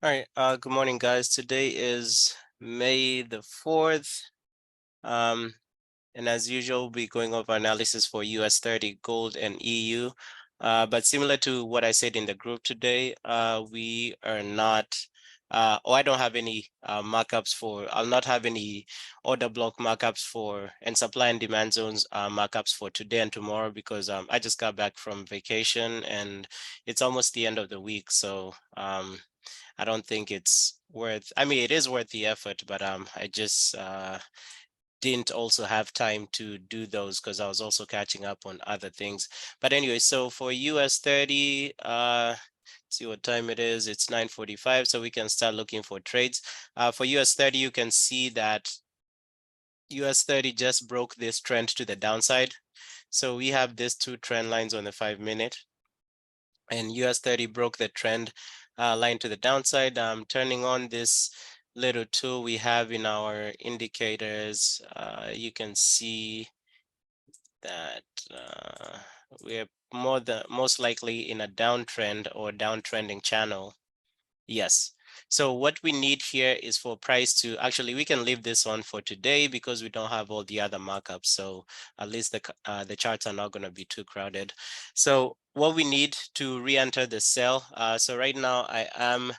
All right. Good morning, guys. Today is May the 4th. Um, and as usual, we'll be going over analysis for US 30 gold and EU. But similar to what I said in the group today, we are not, or I don't have any markups for, I'll not have any order block markups for, and supply and demand zones markups for today and tomorrow because I just got back from vacation and it's almost the end of the week. So I don't think it's worth, I mean, it is worth the effort, but I just didn't also have time to do those because I was also catching up on other things. But anyway, so for US 30, see what time it is. It's 9:45, so we can start looking for trades. For US 30, you can see that US 30 just broke this trend to the downside. So we have these two trend lines on the 5-minute, and US 30 broke the trend line to the downside. Turning on this little tool we have in our indicators, you can see that we're most likely in a downtrend or downtrending channel. Yes. So what we need here is for price to actually, we can leave this on for today because we don't have all the other markups. So at least the charts are not going to be too crowded. So what we need to re-enter the sell. So right now I am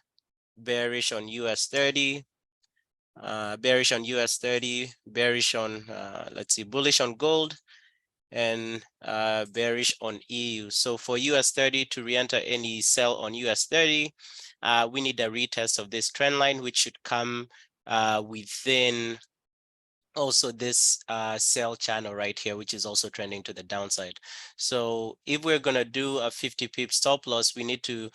bearish on US 30, bearish on US 30, bearish on, let's see, bullish on gold, and bearish on EU. So for US 30 to re-enter any sell on US 30, we need a retest of this trend line, which should come within also this sell channel right here, which is also trending to the downside. So if we're going to do a 50 pip stop loss, we need to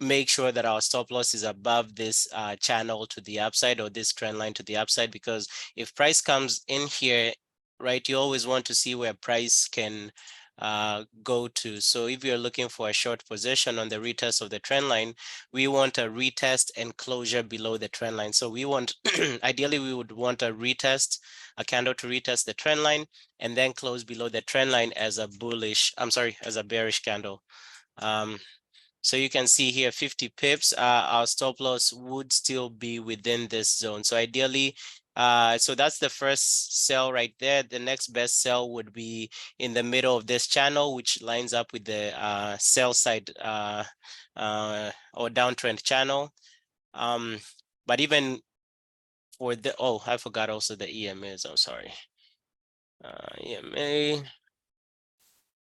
make sure that our stop loss is above this channel to the upside or this trend line to the upside, because if price comes in here, right, you always want to see where price can go to. So if you're looking for a short position on the retest of the trend line, we want a retest and closure below the trend line. So we want, ideally, we would want a retest, a candle to retest the trend line and then close below the trend line as a bullish, I'm sorry, as a bearish candle. So you can see here 50 pips, our stop loss would still be within this zone. So ideally, so that's the first sell right there. The next best sell would be in the middle of this channel, which lines up with the sell side or downtrend channel. But even for the, oh, I forgot also the EMAs, I'm sorry. EMA.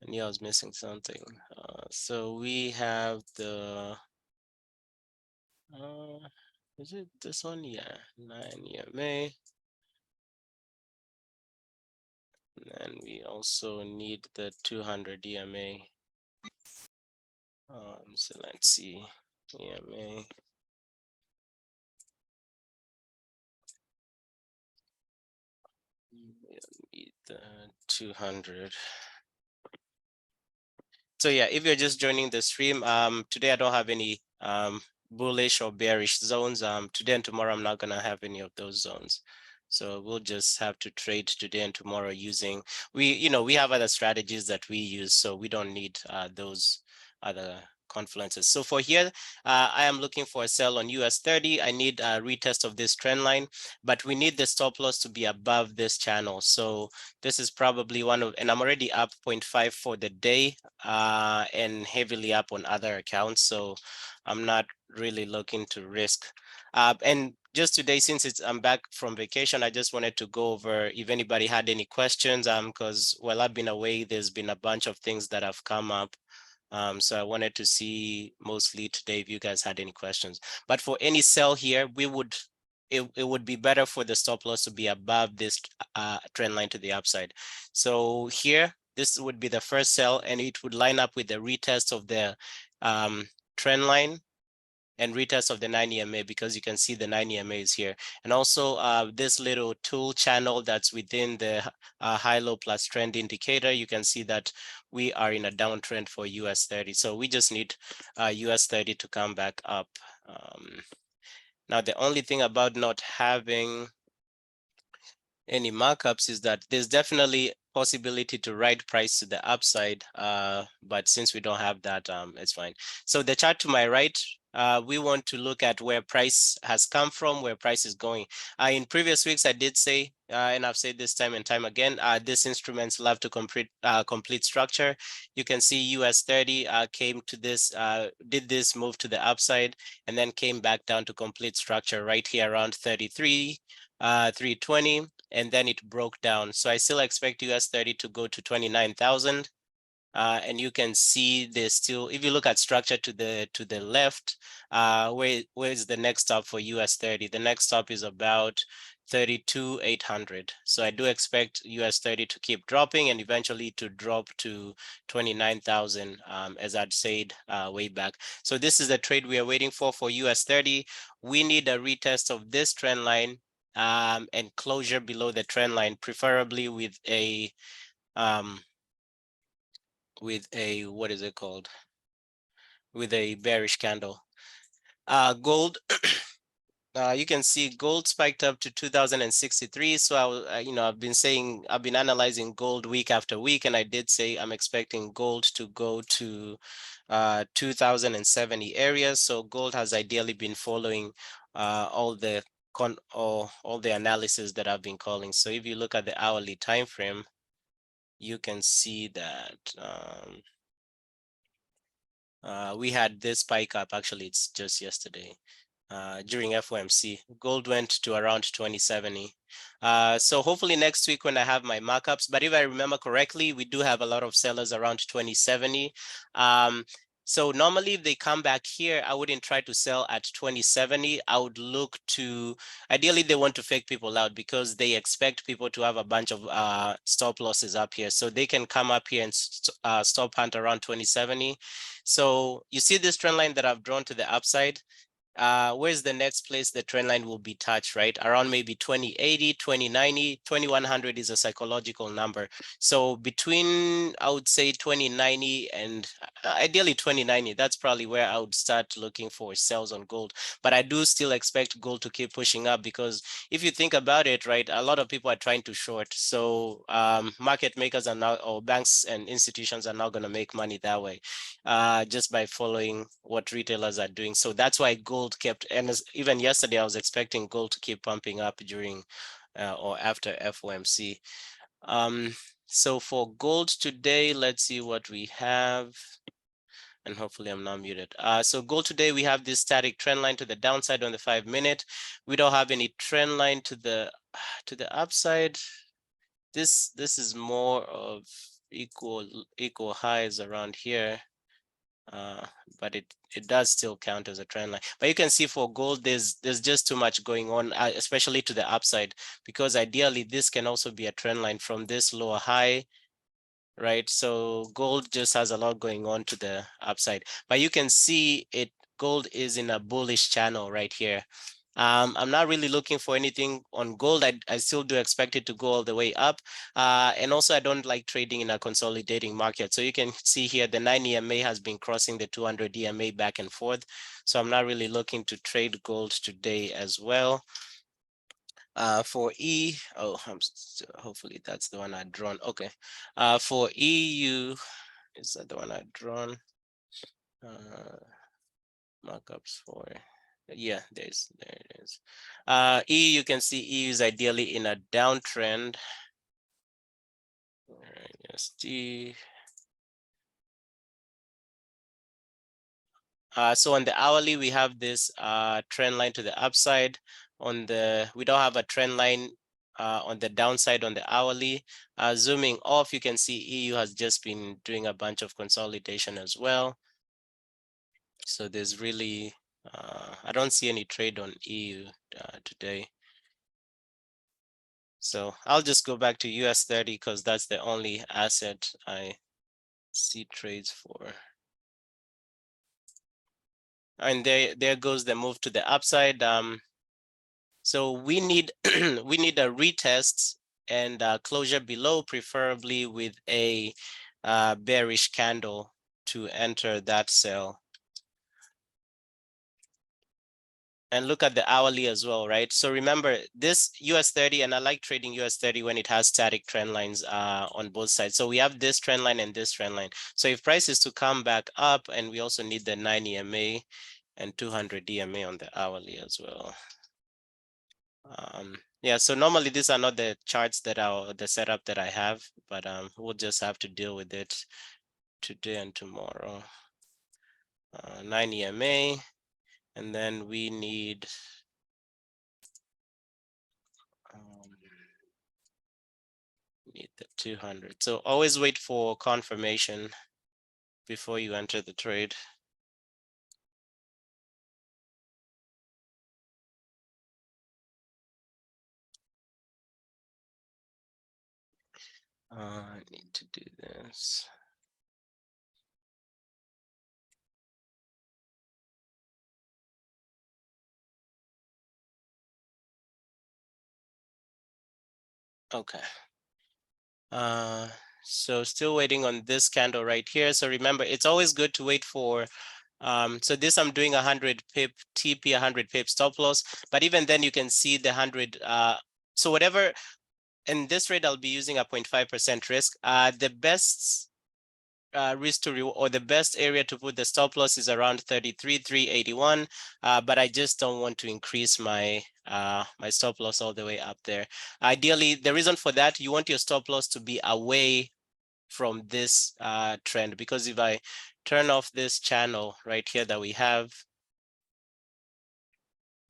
I knew I was missing something. So we have the is it this one? Yeah, 9 EMA. And we also need the 200 EMA. So let's see, EMA. We need the 200. So yeah, if you're just joining the stream, today I don't have any bullish or bearish zones. Today and tomorrow I'm not gonna have any of those zones. So we'll just have to trade today and tomorrow using, we have other strategies that we use, so we don't need those other confluences. So for here, I am looking for a sell on US 30. I need a retest of this trend line, but we need the stop loss to be above this channel. So this is probably one of, and I'm already up 0.5 for the day and heavily up on other accounts. So I'm not really looking to risk. And just today, since I'm back from vacation, I just wanted to go over if anybody had any questions, because while I've been away, there's been a bunch of things that have come up. So I wanted to see mostly today if you guys had any questions. But for any sell here, it would be better for the stop loss to be above this trend line to the upside. So here, this would be the first sell, and it would line up with the retest of the trend line and retest of the 9 EMA, because you can see the 9 EMA is here. And also this little tool channel that's within the high-low plus trend indicator, you can see that we are in a downtrend for US 30. So we just need US 30 to come back up. Now, the only thing about not having any markups is that there's definitely possibility to ride price to the upside, but since we don't have that, it's fine. So the chart to my right, we want to look at where price has come from, where price is going. In previous weeks, I did say, and I've said this time and time again, this instruments love to complete structure. You can see US 30 came to this, did this move to the upside, and then came back down to complete structure right here around 33, 320, and then it broke down. So I still expect US 30 to go to 29,000. And you can see there's still, if you look at structure to the left, where is the next stop for US 30? The next stop is about 32,800. So I do expect US 30 to keep dropping and eventually to drop to 29,000, as I'd said way back. So this is the trade we are waiting for US 30. We need a retest of this trend line and closure below the trend line, preferably with a what is it called? With a bearish candle. Gold, you can see gold spiked up to 2063. So I've been analyzing gold week after week, and I did say I'm expecting gold to go to 2070 areas. So gold has ideally been following all the analysis that I've been calling. So if you look at the hourly time frame, you can see that we had this spike up. Actually, it's just yesterday during FOMC. Gold went to around 2070. So hopefully next week when I have my markups, but if I remember correctly, we do have a lot of sellers around 2070. So normally if they come back here, I wouldn't try to sell at 2070. I would look to, ideally they want to fake people out because they expect people to have a bunch of stop losses up here. So they can come up here and stop hunt around 2070. So you see this trend line that I've drawn to the upside. Where's the next place the trend line will be touched, right? Around maybe 2080, 2090, 2100 is a psychological number. So between, I would say 2090 and ideally 2090, that's probably where I would start looking for sells on gold. But I do still expect gold to keep pushing up because if you think about it, right, a lot of people are trying to short. So market makers are now, or banks and institutions are now going to make money that way, just by following what retailers are doing. So that's why gold kept, and even yesterday I was expecting gold to keep pumping up during or after FOMC. So for gold today, let's see what we have. And hopefully I'm not muted. So gold today, we have this static trend line to the downside on the 5-minute. We don't have any trend line to the upside. This is more of equal highs around here. But it does still count as a trend line. But you can see for gold, there's just too much going on, especially to the upside, because ideally this can also be a trend line from this lower high, right? So gold just has a lot going on to the upside. But you can see gold is in a bullish channel right here. I'm not really looking for anything on gold. I still do expect it to go all the way up. And also, I don't like trading in a consolidating market. So you can see here, the 9 EMA has been crossing the 200 EMA back and forth. So I'm not really looking to trade gold today as well. For hopefully that's the one I'd drawn. Okay. For EU, is that the one I'd drawn? Markups for, yeah, there it is. EU, you can see EU is ideally in a downtrend. USD. So on the hourly, we have this trend line to the upside. We don't have a trend line on the downside on the hourly. Zooming off, you can see EU has just been doing a bunch of consolidation as well. So there's really, I don't see any trade on EU today. So I'll just go back to US 30 because that's the only asset I see trades for. And there goes the move to the upside. So we need we need a retest and closure below, preferably with a bearish candle to enter that sell. and look at the hourly as well, right? So remember this US30, and I like trading US30 when it has static trend lines on both sides. So we have this trend line and this trend line. So if price is to come back up, and we also need the 9 EMA and 200 EMA on the hourly as well. Yeah, so normally these are not the charts that are the setup that I have, but we'll just have to deal with it today and tomorrow. 9 EMA, and then we need the 200. So always wait for confirmation before you enter the trade. I need to do this. Okay. So still waiting on this candle right here. So remember, it's always good to wait for so this I'm doing 100 pip TP, 100 pip stop loss, but even then you can see the 100. So whatever, in this trade I'll be using a 0.5% risk. The best risk to reward, or the best area to put the stop loss, is around 33,381. But I just don't want to increase my my stop loss all the way up there. Ideally, the reason for that, you want your stop loss to be away from this trend, because if I turn off this channel right here that we have,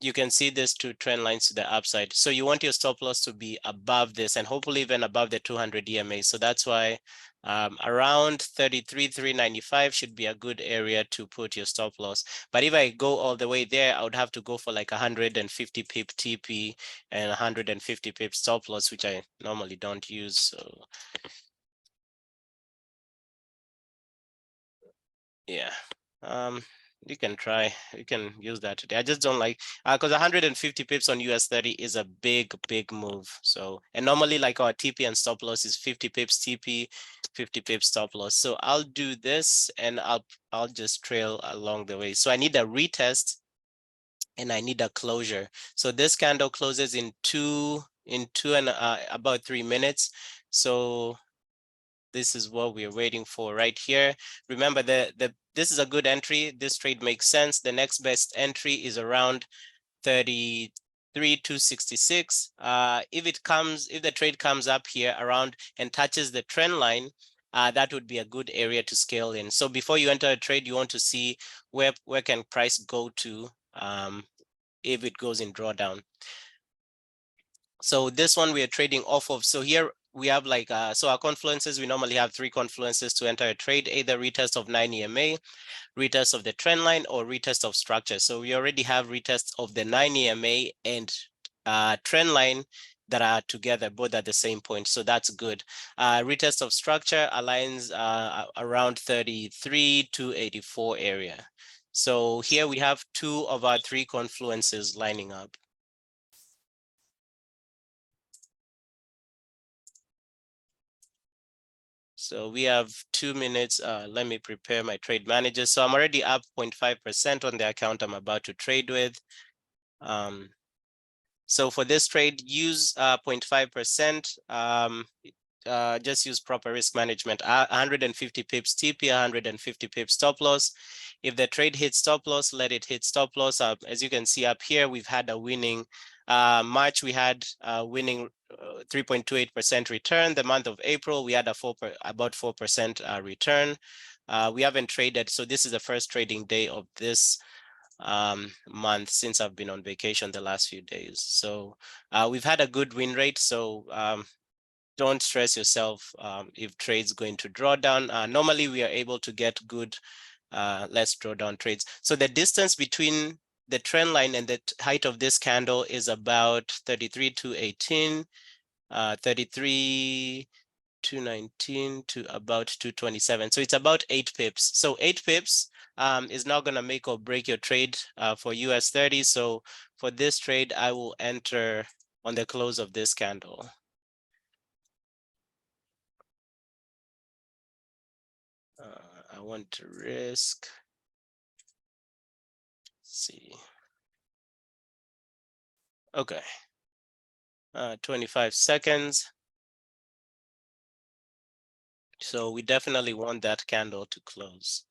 you can see these two trend lines to the upside. So you want your stop loss to be above this, and hopefully even above the 200 EMA. So that's why around 33,395 should be a good area to put your stop loss. But if I go all the way there, I would have to go for like 150 pip TP and 150 pip stop loss, which I normally don't use. So yeah, you can try, you can use that today. I just don't like, because 150 pips on US30 is a big move. So, and normally like our TP and stop loss is 50 pips TP, 50 pips stop loss. So I'll do this, and I'll just trail along the way. So I need a retest and I need a closure. So this candle closes in two and about 3 minutes. So this is what we're waiting for right here. Remember, this is a good entry. This trade makes sense. The next best entry is around 33,266. If the trade comes up here around and touches the trend line, that would be a good area to scale in. So before you enter a trade, you want to see where can price go to if it goes in drawdown. So this one we are trading off of. So here we have like, so our confluences, we normally have 3 confluences to enter a trade, either retest of 9 EMA, retest of the trend line, or retest of structure. So we already have retests of the 9 EMA and trend line that are together, both at the same point. So that's good. Retest of structure aligns around 33 to 84 area. So here we have 2 of our 3 confluences lining up. So we have 2 minutes. Let me prepare my trade manager. So I'm already up 0.5% on the account I'm about to trade with. So for this trade, use 0.5%. Just use proper risk management. 150 pips TP, 150 pips stop loss. If the trade hits stop loss, let it hit stop loss. As you can see up here, we've had a winning March. We had winning 3.28% return. The month of April, we had about 4% return. We haven't traded, so this is the first trading day of this month since I've been on vacation the last few days. So we've had a good win rate. So don't stress yourself if trades going to draw down. Normally we are able to get good less drawdown trades. So the distance between the trend line and the height of this candle is about 33,218, 33,219 to about 227. So it's about 8 pips. So 8 pips is now going to make or break your trade for US30. So for this trade, I will enter on the close of this candle. I want to risk, let's see. Okay. 25 seconds. So we definitely want that candle to close.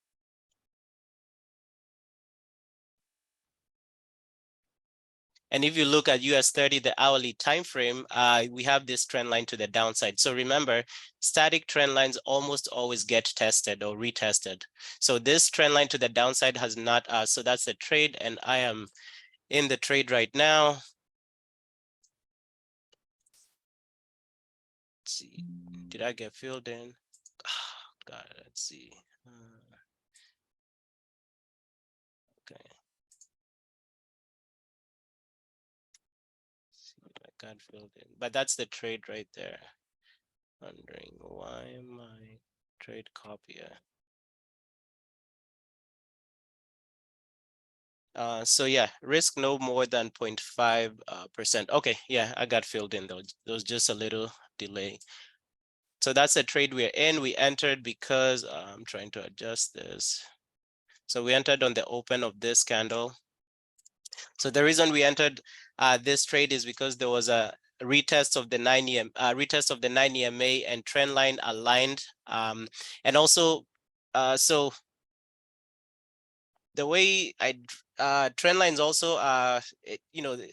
And if you look at US 30, the hourly time frame, we have this trend line to the downside. So remember, static trend lines almost always get tested or retested. So this trend line to the downside has not, so that's the trade, and I am in the trade right now. Let's see, did I get filled in? Oh, God, let's see. Okay. See if I got filled in, but that's the trade right there. Wondering why my trade copier. So yeah, risk no more than 0.5%. Okay, yeah, I got filled in though. There was just a little delay. So that's the trade we're in. We entered because I'm trying to adjust this. So we entered on the open of this candle. So the reason we entered this trade is because there was a retest of the 9 EMA and trend line aligned. And also, so the way trend lines also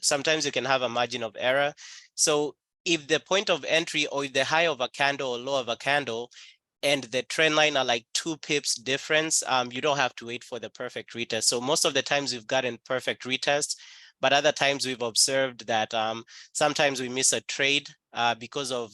sometimes you can have a margin of error. So if the point of entry or if the high of a candle or low of a candle and the trend line are like 2 pips difference, you don't have to wait for the perfect retest. So most of the times we've gotten perfect retest, but other times we've observed that sometimes we miss a trade because of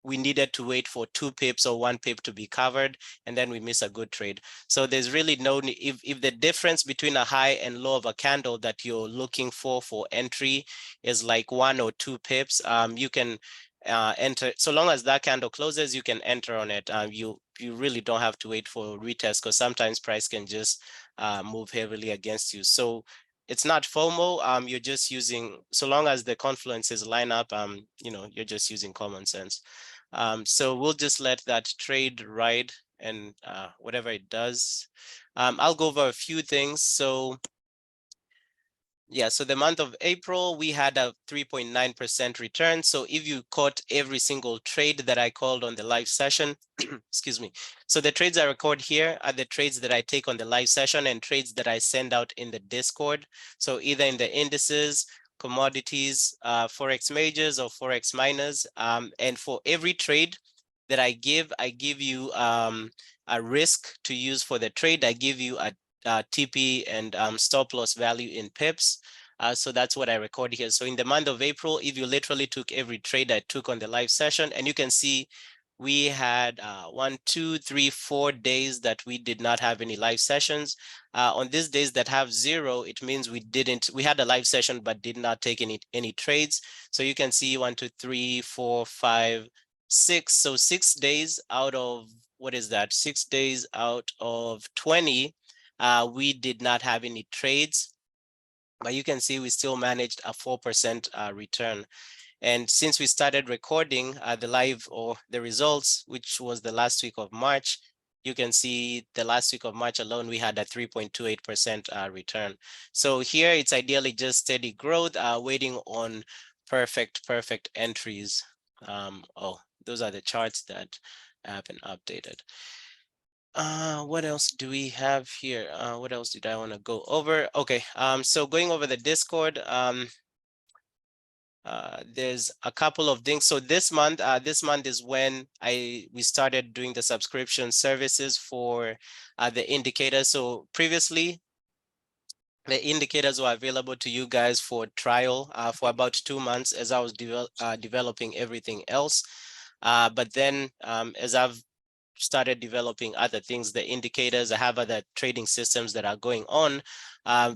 we needed to wait for 2 pips or 1 pip to be covered, and then we miss a good trade. So there's really no, if the difference between a high and low of a candle that you're looking for entry is like 1 or 2 pips, you can enter. So long as that candle closes, you can enter on it. You really don't have to wait for retest, because sometimes price can just move heavily against you. So it's not FOMO. You're just using, so long as the confluences line up, you're just using common sense. So we'll just let that trade ride, and whatever it does. I'll go over a few things. So yeah, so the month of April, we had a 3.9% return. So if you caught every single trade that I called on the live session, excuse me. So the trades I record here are the trades that I take on the live session and trades that I send out in the Discord. So either in the indices, commodities, Forex majors or Forex minors. And for every trade that I give you a risk to use for the trade. I give you a TP and stop loss value in pips. So that's what I record here. So in the month of April, if you literally took every trade I took on the live session, and you can see we had 1, 2, 3, 4 days that we did not have any live sessions. On these days that have 0, it means we had a live session but did not take any trades. So you can see 1, 2, 3, 4, 5, 6. So 6 days out of, what is that? 6 days out of 20, we did not have any trades, but you can see we still managed a 4% return. And since we started recording the live or the results, which was the last week of March, you can see the last week of March alone, we had a 3.28% return. So here it's ideally just steady growth, waiting on perfect entries. Oh, those are the charts that have been updated. What else do we have here? What else did I want to go over? Okay, so going over the Discord, there's a couple of things. So this month is when we started doing the subscription services for the indicators. So previously, the indicators were available to you guys for trial for about 2 months as I was developing everything else. But then as I've started developing other things, the indicators, I have other trading systems that are going on.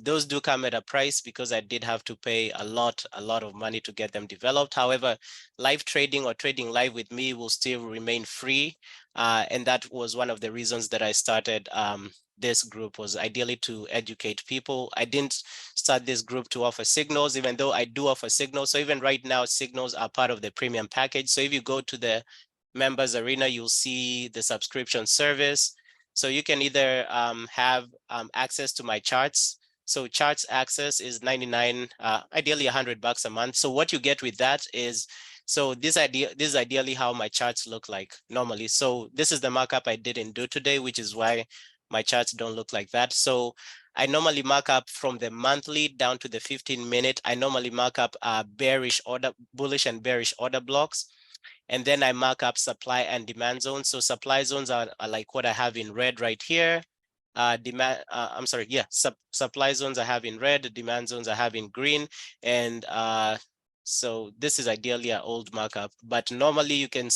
Those do come at a price because I did have to pay a lot of money to get them developed. However, live trading or trading live with me will still remain free. And that was one of the reasons that I started this group, was ideally to educate people. I didn't start this group to offer signals, even though I do offer signals. So even right now, signals are part of the premium package. So if you go to the members arena, you'll see the subscription service. So you can either have access to my charts. So charts access is 99, ideally $100 a month. So what you get with that is, so this is ideally how my charts look like normally. So this is the markup I didn't do today, which is why my charts don't look like that. So I normally mark up from the monthly down to the 15-minute. I normally mark up bullish and bearish order blocks. And then I mark up supply and demand zones. So supply zones are like what I have in red right here. Supply zones I have in red, demand zones I have in green. And so this is ideally an old markup, but normally you can,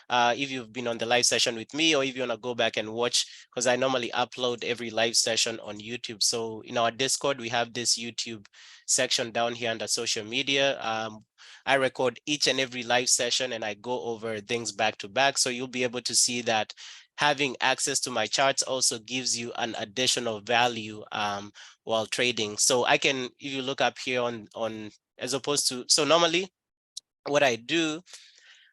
if you've been on the live session with me, or if you want to go back and watch, because I normally upload every live session on YouTube. So in our Discord, we have this YouTube section down here under social media. I record each and every live session and I go over things back to back. So you'll be able to see that having access to my charts also gives you an additional value while trading. So I can, if you look up here on as opposed to, so normally what I do,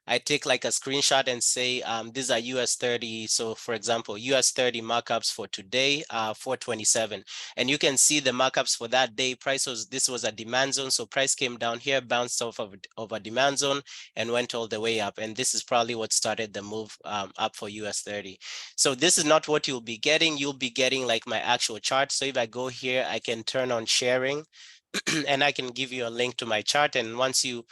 I take like a screenshot and say, these are US 30. So for example, US 30 markups for today, 427. And you can see the markups for that day. This was a demand zone. So price came down here, bounced off of a demand zone and went all the way up. And this is probably what started the move up for US 30. So this is not what you'll be getting. You'll be getting like my actual chart. So if I go here, I can turn on sharing and I can give you a link to my chart. And once you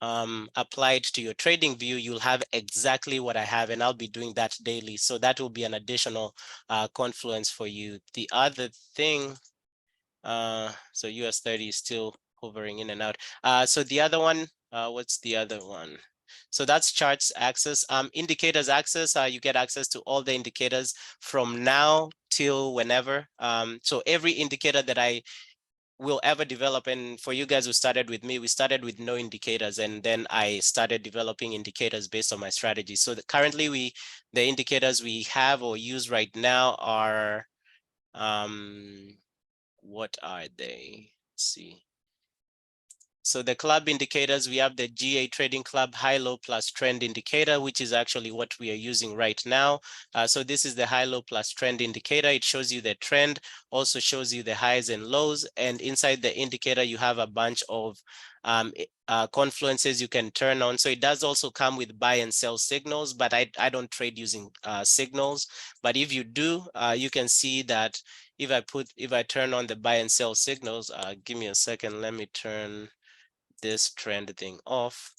applied to your trading view, you'll have exactly what I have, and I'll be doing that daily. So that will be an additional confluence for you. The other thing, so US 30 is still hovering in and out. So the other one, what's the other one? So that's charts access. Indicators access, you get access to all the indicators from now till whenever. So every indicator that I will ever develop, and for you guys who started with me, we started with no indicators, and then I started developing indicators based on my strategy. So currently the indicators we have or use right now are, what are they? Let's see. So the club indicators, we have the GA Trading Club high-low plus trend indicator, which is actually what we are using right now. So this is the high-low plus trend indicator. It shows you the trend, also shows you the highs and lows. And inside the indicator, you have a bunch of confluences you can turn on. So it does also come with buy and sell signals, but I don't trade using signals. But if you do, you can see that if I turn on the buy and sell signals, give me a second, let me turn this trend thing off.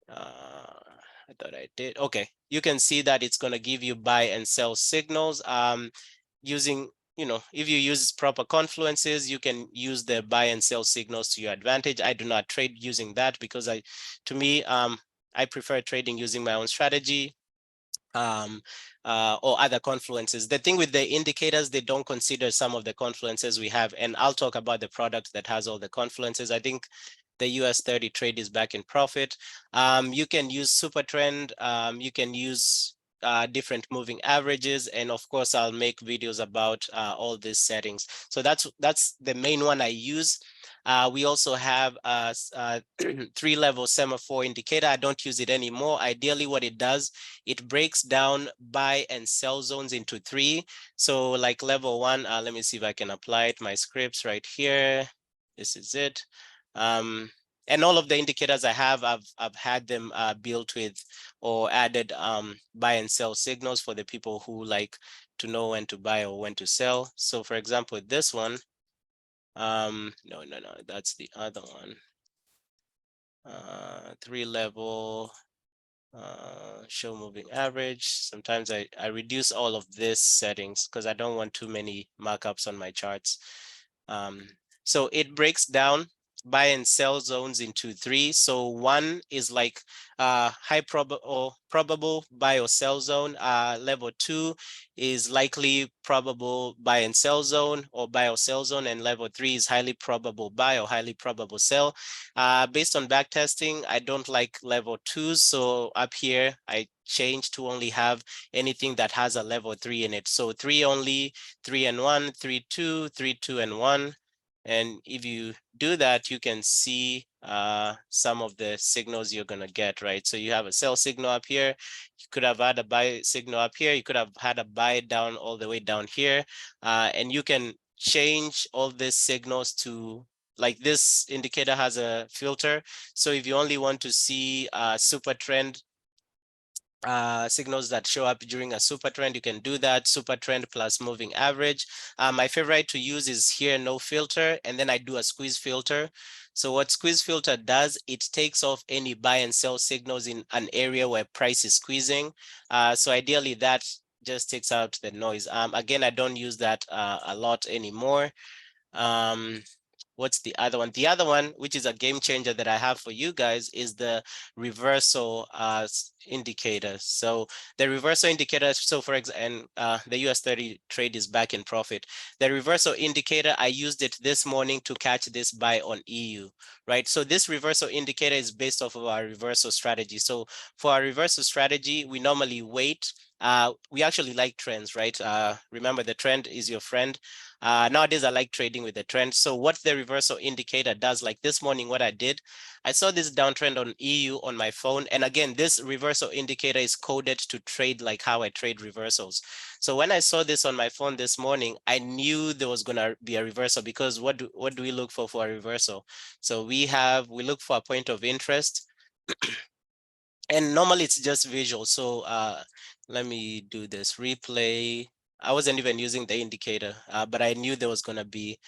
I thought I did. Okay, you can see that it's going to give you buy and sell signals. Using, if you use proper confluences, you can use the buy and sell signals to your advantage. I do not trade using that because to me, I prefer trading using my own strategy. Or other confluences. The thing with the indicators, they don't consider some of the confluences we have, and I'll talk about the product that has all the confluences. I think the US 30 trade is back in profit. You can use super trend. You can use different moving averages, and of course I'll make videos about all these settings. So that's the main one I use. We also have a 3-level semaphore indicator. I don't use it anymore. Ideally what it does, it breaks down buy and sell zones into 3. So like level 1, let me see if I can apply it, my scripts right here. This is it. And all of the indicators I have, I've had them built with or added buy and sell signals for the people who like to know when to buy or when to sell. So for example, this one, no, that's the other one. 3-level show moving average. Sometimes I reduce all of this settings because I don't want too many markups on my charts. So it breaks down buy and sell zones into 3. So 1 is like high probable buy or sell zone. Level 2 is likely probable buy and sell zone or buy or sell zone, and level 3 is highly probable buy or highly probable sell. Based on back testing, I don't like level 2s. So up here, I changed to only have anything that has a level 3 in it. So 3 only, 3 and 1, 3, 2, 3, 2 and 1. And if you do that, you can see some of the signals you're going to get, right? So you have a sell signal up here. You could have had a buy signal up here. You could have had a buy down all the way down here. And you can change all these signals to, like this indicator has a filter. So if you only want to see super trend signals that show up during a super trend, you can do that. Super trend plus moving average. My favorite to use is here, no filter, and then I do a squeeze filter. So what squeeze filter does, it takes off any buy and sell signals in an area where price is squeezing. So ideally that just takes out the noise. Again, I don't use that a lot anymore. What's the other one? The other one, which is a game changer that I have for you guys, is the reversal indicator. So the reversal indicator, so for example, the US30 trade is back in profit. The reversal indicator, I used it this morning to catch this buy on EU, right? So this reversal indicator is based off of our reversal strategy. So for our reversal strategy, we normally wait. We actually like trends, right? Remember, the trend is your friend. Nowadays, I like trading with the trend. So what the reversal indicator does, like this morning, what I did, I saw this downtrend on EU on my phone. And again, this reversal indicator is coded to trade like how I trade reversals. So when I saw this on my phone this morning, I knew there was going to be a reversal, because what do we look for a reversal? So we look for a point of interest. And normally it's just visual. So let me do this replay. I wasn't even using the indicator, but I knew there was going to be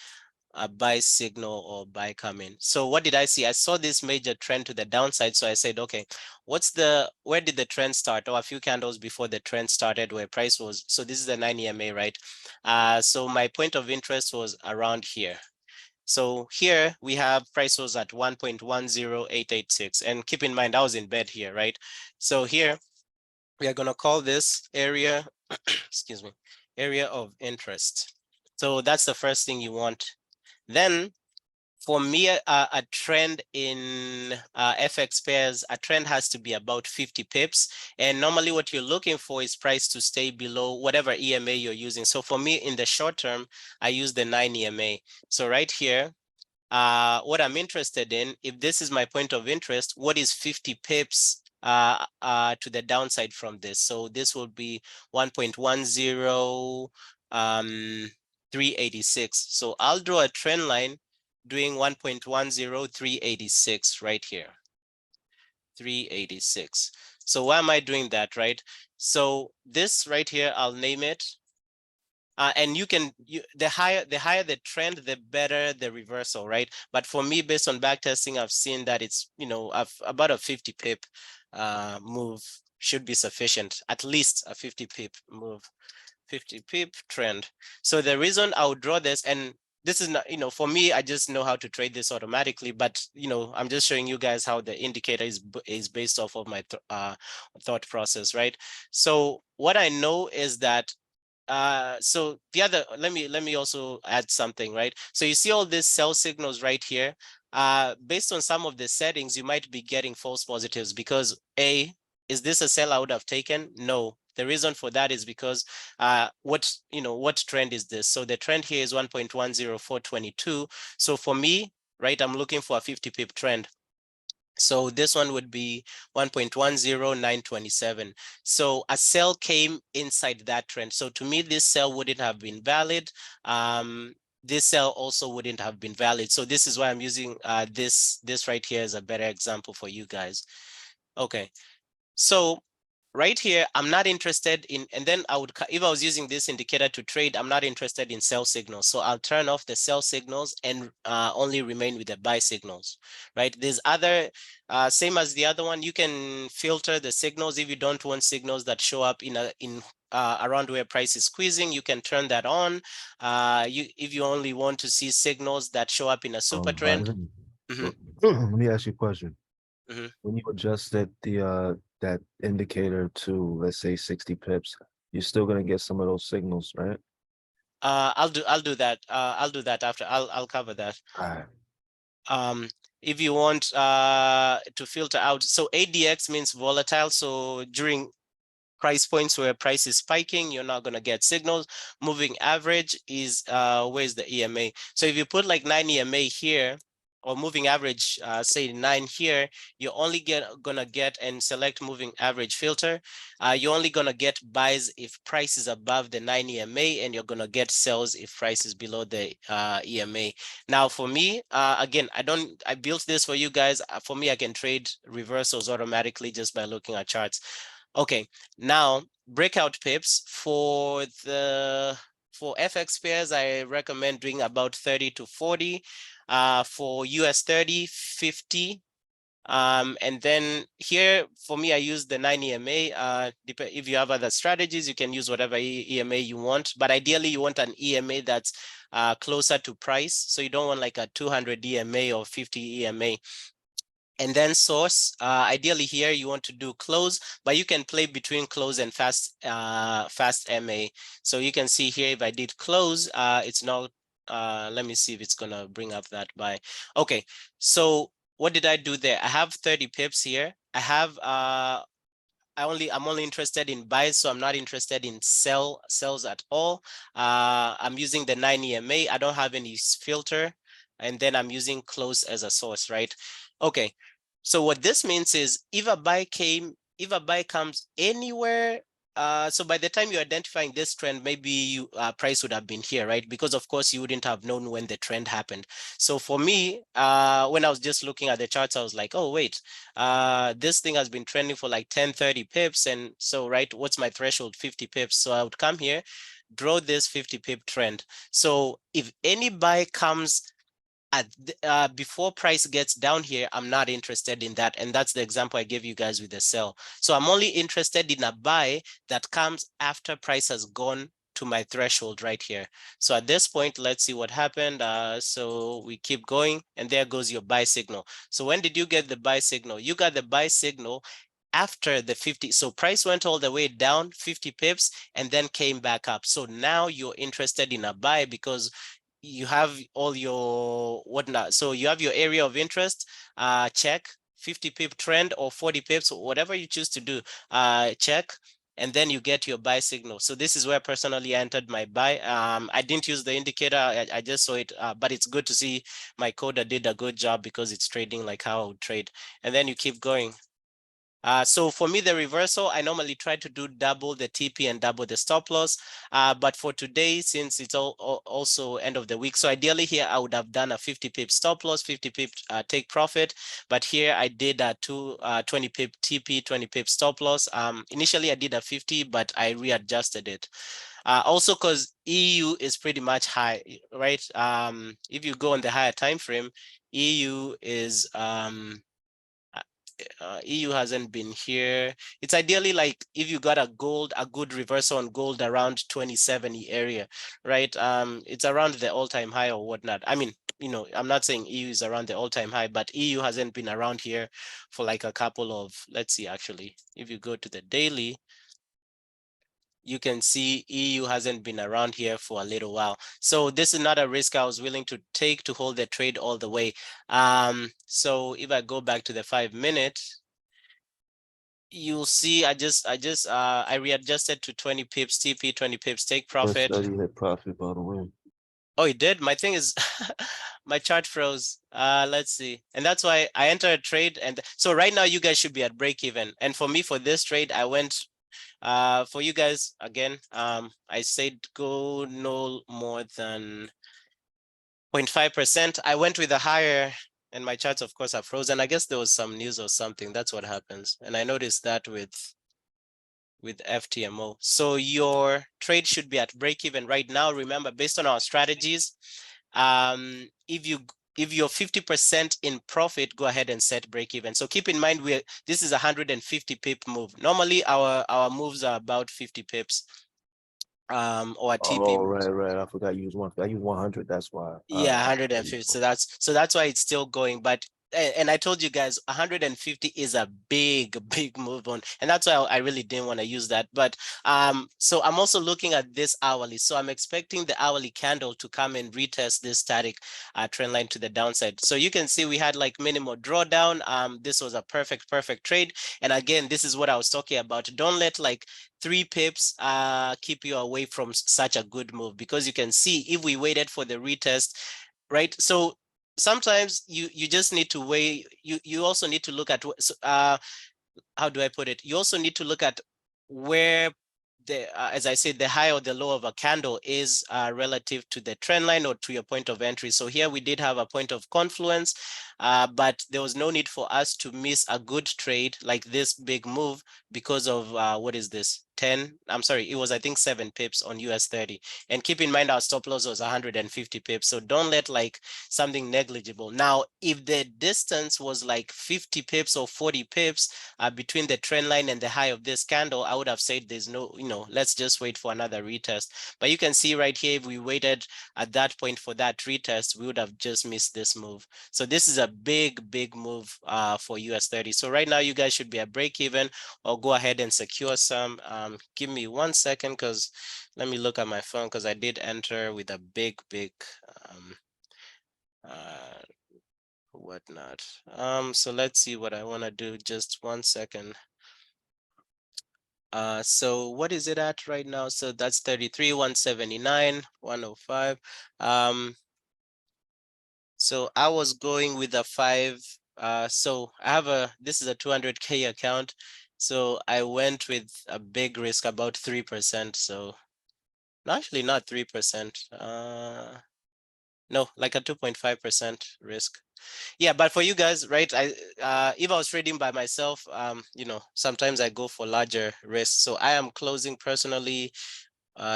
a buy signal or buy coming. So what did I see? I saw this major trend to the downside. So I said, okay, where did the trend start? Or a few candles before the trend started, where price was. So this is the 9 EMA, right? So my point of interest was around here. So here we have price was at 1.10886. And keep in mind, I was in bed here, right? So here we are going to call this area, excuse me, area of interest. So that's the first thing you want. Then for me, a trend in FX pairs, a trend has to be about 50 pips. And normally what you're looking for is price to stay below whatever EMA you're using. So for me, in the short term, I use the 9 EMA. So right here, what I'm interested in, if this is my point of interest, what is 50 pips to the downside from this? So this will be 1.10 386. So I'll draw a trend line doing 1.10 386 right here. 386. So why am I doing that, right? So this right here, I'll name it. And the higher the trend, the better the reversal, right? But for me, based on backtesting, I've seen that it's, about a 50 pip move should be sufficient, at least a 50 pip move, 50 pip trend. So the reason I would draw this, and this is not, for me, I just know how to trade this automatically, but I'm just showing you guys how the indicator is based off of my thought process, right? So what I know is that so the other, let me also add something, right? So you see all these sell signals right here. Based on some of the settings, you might be getting false positives, because is this a sell I would have taken? No. The reason for that is because what trend is this? So the trend here is 1.10422. So for me, right, I'm looking for a 50 pip trend. So this one would be 1.10927. So a sell came inside that trend. So to me, this sell wouldn't have been valid. This sell also wouldn't have been valid. So this is why I'm using this right here as a better example for you guys. Okay, so right here, I'm not interested in, and then if I was using this indicator to trade, I'm not interested in sell signals. So I'll turn off the sell signals and only remain with the buy signals, right? There's other, same as the other one, you can filter the signals. If you don't want signals that show up around where price is squeezing, you can turn that on. If you only want to see signals that show up in a super trend. Let me ask you a question. Mhm. When you adjusted that indicator to, let's say, 60 pips, you're still gonna get some of those signals, right? I'll do that. I'll do that after. I'll cover that. All right. If you want to filter out, so ADX means volatile. So during price points where price is spiking, you're not going to get signals. Moving average is where's the EMA? So if you put like 9 EMA here or moving average, say 9 here, you're only gonna get and select moving average filter. You're only gonna get buys if price is above the 9 EMA, and you're gonna get sells if price is below the EMA. Now for me, again, I built this for you guys. For me, I can trade reversals automatically just by looking at charts. Okay, now breakout pips for FX pairs, I recommend doing about 30 to 40. For US 30, 50. And then here for me, I use the 9 EMA. If you have other strategies, you can use whatever EMA you want, but ideally you want an EMA that's closer to price. So you don't want like a 200 EMA or 50 EMA. And then source, ideally here you want to do close, but you can play between close and fast MA. So you can see here, if I did close, it's not, let me see if it's gonna bring up that buy. Okay, so what did I do there? I have 30 pips here. I have I'm only interested in buys, so I'm not interested in sells at all. I'm using the 9 EMA. I don't have any filter, and then I'm using close as a source, right? Okay, so what this means is if a buy comes anywhere, so by the time you're identifying this trend, maybe you price would have been here, right? Because of course you wouldn't have known when the trend happened. So for me, when I was just looking at the charts, I was like, oh wait, this thing has been trending for like 10, 30 pips. And so, right, what's my threshold? 50 pips. So I would come here, draw this 50 pip trend. So if any buy comes before price gets down here, I'm not interested in that. And that's the example I gave you guys with the sell. So I'm only interested in a buy that comes after price has gone to my threshold right here. So at this point, let's see what happened. So we keep going, and there goes your buy signal. So when did you get the buy signal? You got the buy signal after the 50. So price went all the way down 50 pips and then came back up. So now you're interested in a buy because you have all your whatnot. So you have your area of interest, check 50 pip trend or 40 pips, whatever you choose to do, check, and then you get your buy signal. So this is where personally I entered my buy. I didn't use the indicator, I just saw it, but it's good to see my coder did a good job because it's trading like how I would trade. And then you keep going. So for me, the reversal, I normally try to do double the TP and double the stop loss. But for today, since it's also end of the week, so ideally here I would have done a 50 pip stop loss, 50 pip take profit. But here I did a 20 pip TP, 20 pip stop loss. Initially I did a 50, but I readjusted it. Also because EU is pretty much high, right? If you go on the higher time frame, EU is EU hasn't been here. It's ideally like if you got a good reversal on gold around 2070 area, right? It's around the all-time high or whatnot. I mean, I'm not saying EU is around the all-time high, but EU hasn't been around here for like a couple of, let's see, actually, if you go to the daily, you can see EU hasn't been around here for a little while. So this is not a risk I was willing to take to hold the trade all the way. So if I go back to the 5-minute, you'll see I readjusted to 20 pips TP, 20 pips take profit. 30 hit profit, by the way. Oh, it did. My thing is my chart froze. Let's see. And that's why I entered a trade. And so right now you guys should be at break even. And for me, for this trade, I went for you guys again. I said go no more than 0.5%. I went with a higher, and my charts, of course, are frozen. I guess there was some news or something. That's what happens. And I noticed that with FTMO. So your trade should be at break even right now. Remember, based on our strategies, if you're 50% in profit, go ahead and set break even. So keep in mind, this is a 150 pip move. Normally our moves are about 50 pips. Or a TP. Oh, right. I forgot you use one. I use 100. That's why. Yeah, 150. So that's why it's still going. But and I told you guys 150 is a big move on, and that's why I really didn't want to use that. But so I'm also looking at this hourly. So I'm expecting the hourly candle to come and retest this static trend line to the downside. So you can see we had like minimal drawdown. This was a perfect trade. And again, this is what I was talking about. Don't let like 3 pips keep you away from such a good move, because you can see if we waited for the retest, right? So sometimes you just need to weigh, you also need to look at how do I put it? You also need to look at where the, as I said, the high or the low of a candle is relative to the trend line or to your point of entry. So here we did have a point of confluence, but there was no need for us to miss a good trade like this big move because of what is this? 10, I'm sorry, it was I think 7 pips on US 30. And keep in mind our stop loss was 150 pips. So don't let like something negligible. Now, if the distance was like 50 pips or 40 pips, between the trend line and the high of this candle, I would have said there's no, let's just wait for another retest. But you can see right here, if we waited at that point for that retest, we would have just missed this move. So this is a big move for US 30. So right now, you guys should be at break even or go ahead and secure some. Give me 1 second because let me look at my phone because I did enter with a big whatnot. So let's see what I want to do. Just 1 second. So what is it at right now? So that's 33, 179, 105. So I was going with a 5. So I have this is a 200K account. So I went with a big risk, about 3%. So no, actually not 3%. No, like a 2.5% risk. Yeah, but for you guys, right? If I was trading by myself, sometimes I go for larger risks. So I am closing personally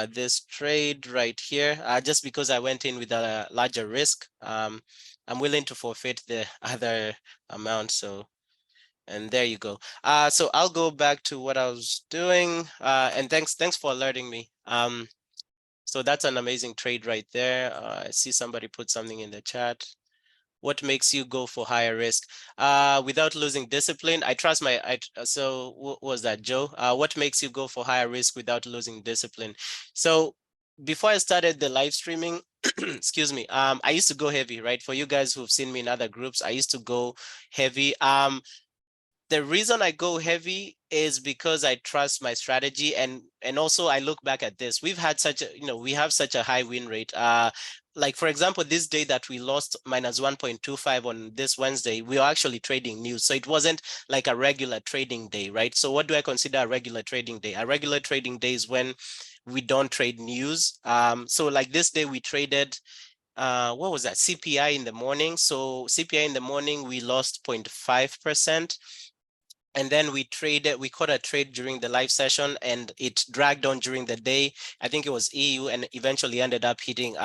this trade right here, just because I went in with a larger risk. I'm willing to forfeit the other amount. So, and there you go. So I'll go back to what I was doing. And thanks for alerting me. So that's an amazing trade right there. I see somebody put something in the chat. What makes you go for higher risk without losing discipline? I trust so what was that, Joe? What makes you go for higher risk without losing discipline? So before I started the live streaming, excuse me, I used to go heavy, right? For you guys who've seen me in other groups, I used to go heavy. The reason I go heavy is because I trust my strategy, and also I look back at this. We've had such a, we have such a high win rate. Like for example, this day that we lost minus 1.25 on this Wednesday, we were actually trading news. So it wasn't like a regular trading day, right? So what do I consider a regular trading day? A regular trading day is when we don't trade news. So like this day we traded what was that, CPI in the morning. So CPI in the morning we lost 0.5%. And then we caught a trade during the live session and it dragged on during the day. I think it was EU and eventually ended up hitting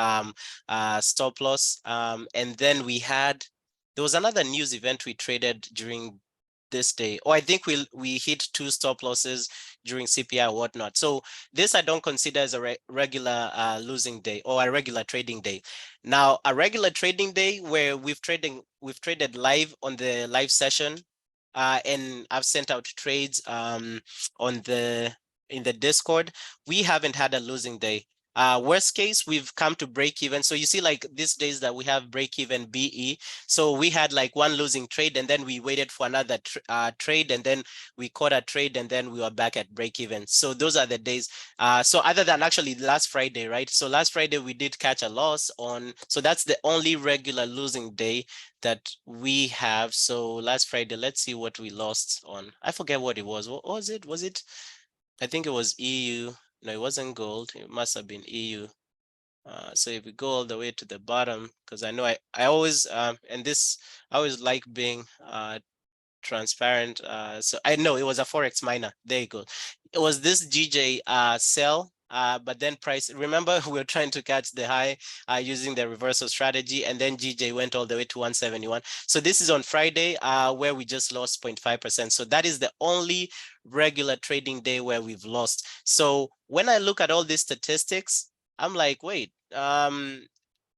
stop loss. And then there was another news event we traded during this day. Or I think we hit 2 stop losses during CPI or whatnot. So this I don't consider as a regular losing day or a regular trading day. Now, a regular trading day where we've traded live on the live session, and I've sent out trades in the Discord. We haven't had a losing day. Worst case, we've come to break even. So you see, like these days that we have break even BE. So we had like one losing trade, and then we waited for another trade, and then we caught a trade, and then we were back at break even. So those are the days. So other than actually last Friday, right? So last Friday we did catch a loss on. So that's the only regular losing day that we have. So last Friday, let's see what we lost on. I forget what it was. What was it? Was it? I think it was EU. No, it wasn't gold. It must have been EU. So if we go all the way to the bottom, because I know I always and this I always like being transparent. So I know it was a Forex miner. There you go. It was this GJ sell. But then price, remember we were trying to catch the high using the reversal strategy, and then GJ went all the way to 171. So this is on Friday where we just lost 0.5%. So that is the only regular trading day where we've lost. So when I look at all these statistics, I'm like, wait,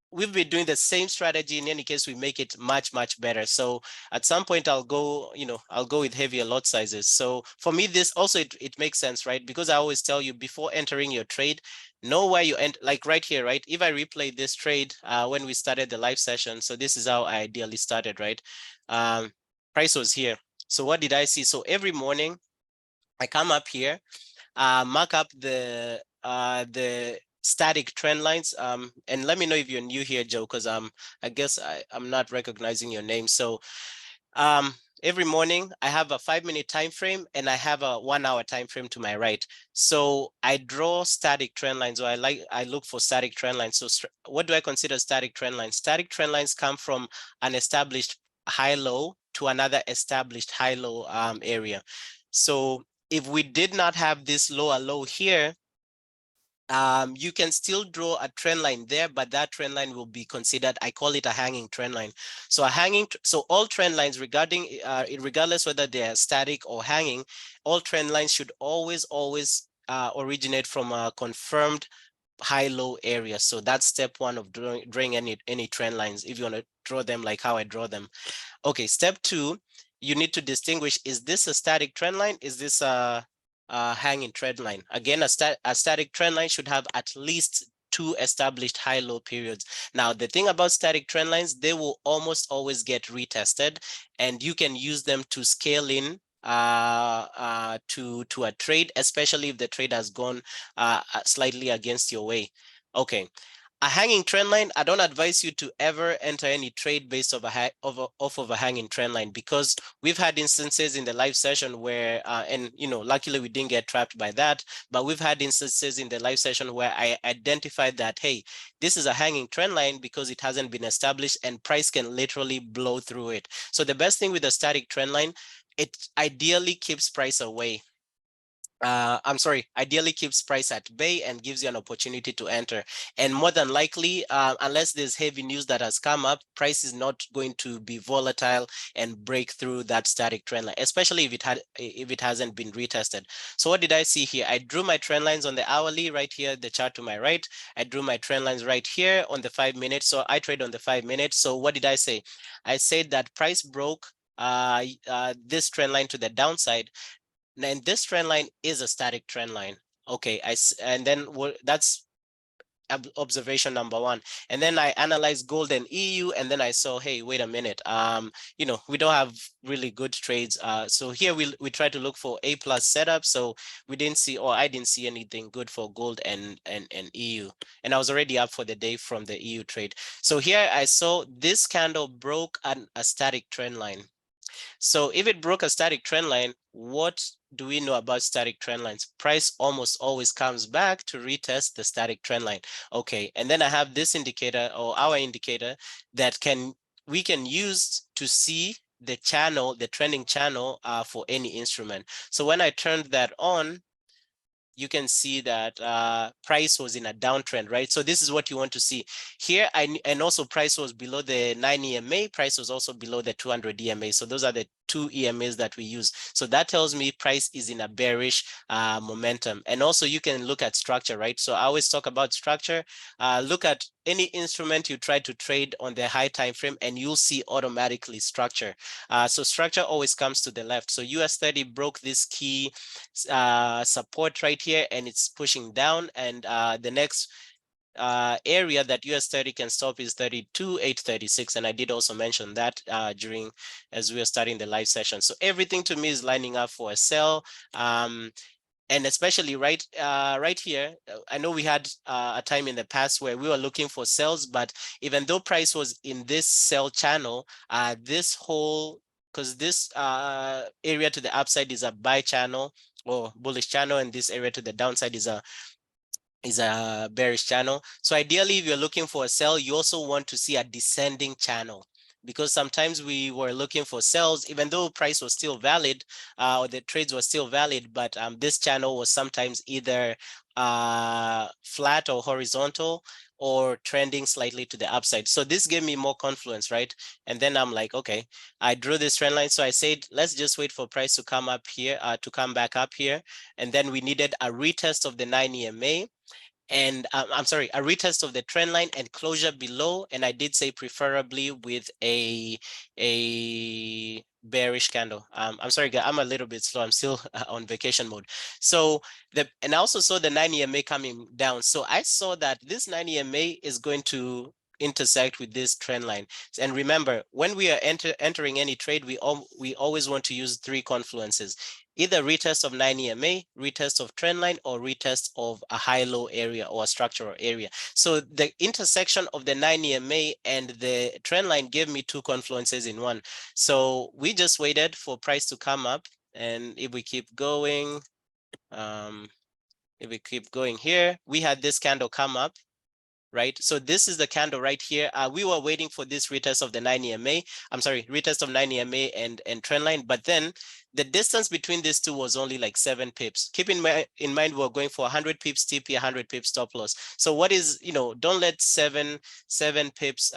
we've been doing the same strategy. In any case, we make it much better. So at some point I'll go with heavier lot sizes. So for me, this also it makes sense, right? Because I always tell you before entering your trade, know where you end, like right here, right? If I replay this trade when we started the live session, so this is how I ideally started, right? Price was here. So what did I see? So every morning I come up here, mark up the static trend lines. And let me know if you're new here, Joe, because I guess I'm not recognizing your name. So every morning I have a 5-minute time frame and I have a 1-hour time frame to my right. So I draw static trend lines, or I look for static trend lines. So what do I consider static trend lines? Static trend lines come from an established high-low to another established high-low area. So if we did not have this lower low here, you can still draw a trend line there, but that trend line will be considered, I call it a hanging trend line. So so all trend lines regardless whether they are static or hanging, all trend lines should always originate from a confirmed high-low area. So that's step one of drawing any trend lines, if you want to draw them like how I draw them. Okay, step two, you need to distinguish, is this a static trend line? Is this a hanging trend line? Again, a static trend line should have at least 2 established high-low periods. Now, the thing about static trend lines, they will almost always get retested, and you can use them to scale in to a trade, especially if the trade has gone slightly against your way. Okay. A hanging trend line, I don't advise you to ever enter any trade based off of a hanging trend line, because we've had instances in the live session where, and luckily we didn't get trapped by that, but we've had instances in the live session where I identified that, hey, this is a hanging trend line because it hasn't been established and price can literally blow through it. So the best thing with a static trend line, it ideally keeps price away. Ideally keeps price at bay and gives you an opportunity to enter. And more than likely, unless there's heavy news that has come up, price is not going to be volatile and break through that static trend line, especially if it hasn't been retested. So what did I see here? I drew my trend lines on the hourly right here, the chart to my right. I drew my trend lines right here on the 5 minutes. So I trade on the 5 minutes. So what did I say? I said that price broke this trend line to the downside. And this trend line is a static trend line. Okay, and then that's observation number one. And then I analyzed gold and EU, and then I saw, hey, wait a minute, we don't have really good trades. So here we try to look for A+ setup. So we didn't see, or I didn't see anything good for gold and EU. And I was already up for the day from the EU trade. So here I saw this candle broke a static trend line. So if it broke a static trend line, what do we know about static trend lines? Price almost always comes back to retest the static trend line. Okay, and then I have this indicator, or our indicator, that we can use to see the channel, the trending channel for any instrument. So when I turned that on, you can see that price was in a downtrend, right? So this is what you want to see here. And also price was below the 9 EMA, price was also below the 200 EMA. So those are the 2 EMAs that we use. So that tells me price is in a bearish momentum. And also you can look at structure, right? So I always talk about structure. Look at any instrument you try to trade on the high time frame and you'll see automatically structure. So structure always comes to the left. So US30 broke this key support right here and it's pushing down, and the next area that US30 can stop is 32,836, and I did also mention that as we were starting the live session. So everything to me is lining up for a sell. And especially right here, I know we had a time in the past where we were looking for sells, but even though price was in this sell channel, because this area to the upside is a buy channel or bullish channel, and this area to the downside is a bearish channel. So ideally, if you're looking for a sell, you also want to see a descending channel, because sometimes we were looking for sells, even though price was still valid, or the trades were still valid, but this channel was sometimes either flat or horizontal or trending slightly to the upside. So this gave me more confluence, right? And then I'm like, okay, I drew this trend line. So I said, let's just wait for price to come up here, to come back up here. And then we needed a retest of the 9 EMA. And I'm sorry, a retest of the trend line and closure below. And I did say preferably with a bearish candle. I'm sorry, guys, I'm a little bit slow. I'm still on vacation mode. So and I also saw the 9 EMA coming down. So I saw that this 9 EMA is going to intersect with this trend line. And remember, when we are entering any trade, we always want to use 3 confluences. either retest of 9 EMA, retest of trend line, or retest of a high-low area or a structural area. So the intersection of the 9 EMA and the trend line gave me two confluences in one. So we just waited for price to come up. And if we keep going, if we keep going here, we had this candle come up, right? So this is the candle right here. We were waiting for this retest of the 9 EMA. I'm sorry, retest of 9 EMA and trend line. But then the distance between these two was only like 7 pips. Keep in mind we're going for 100 pips TP, 100 pips stop loss. So what is, don't let seven pips,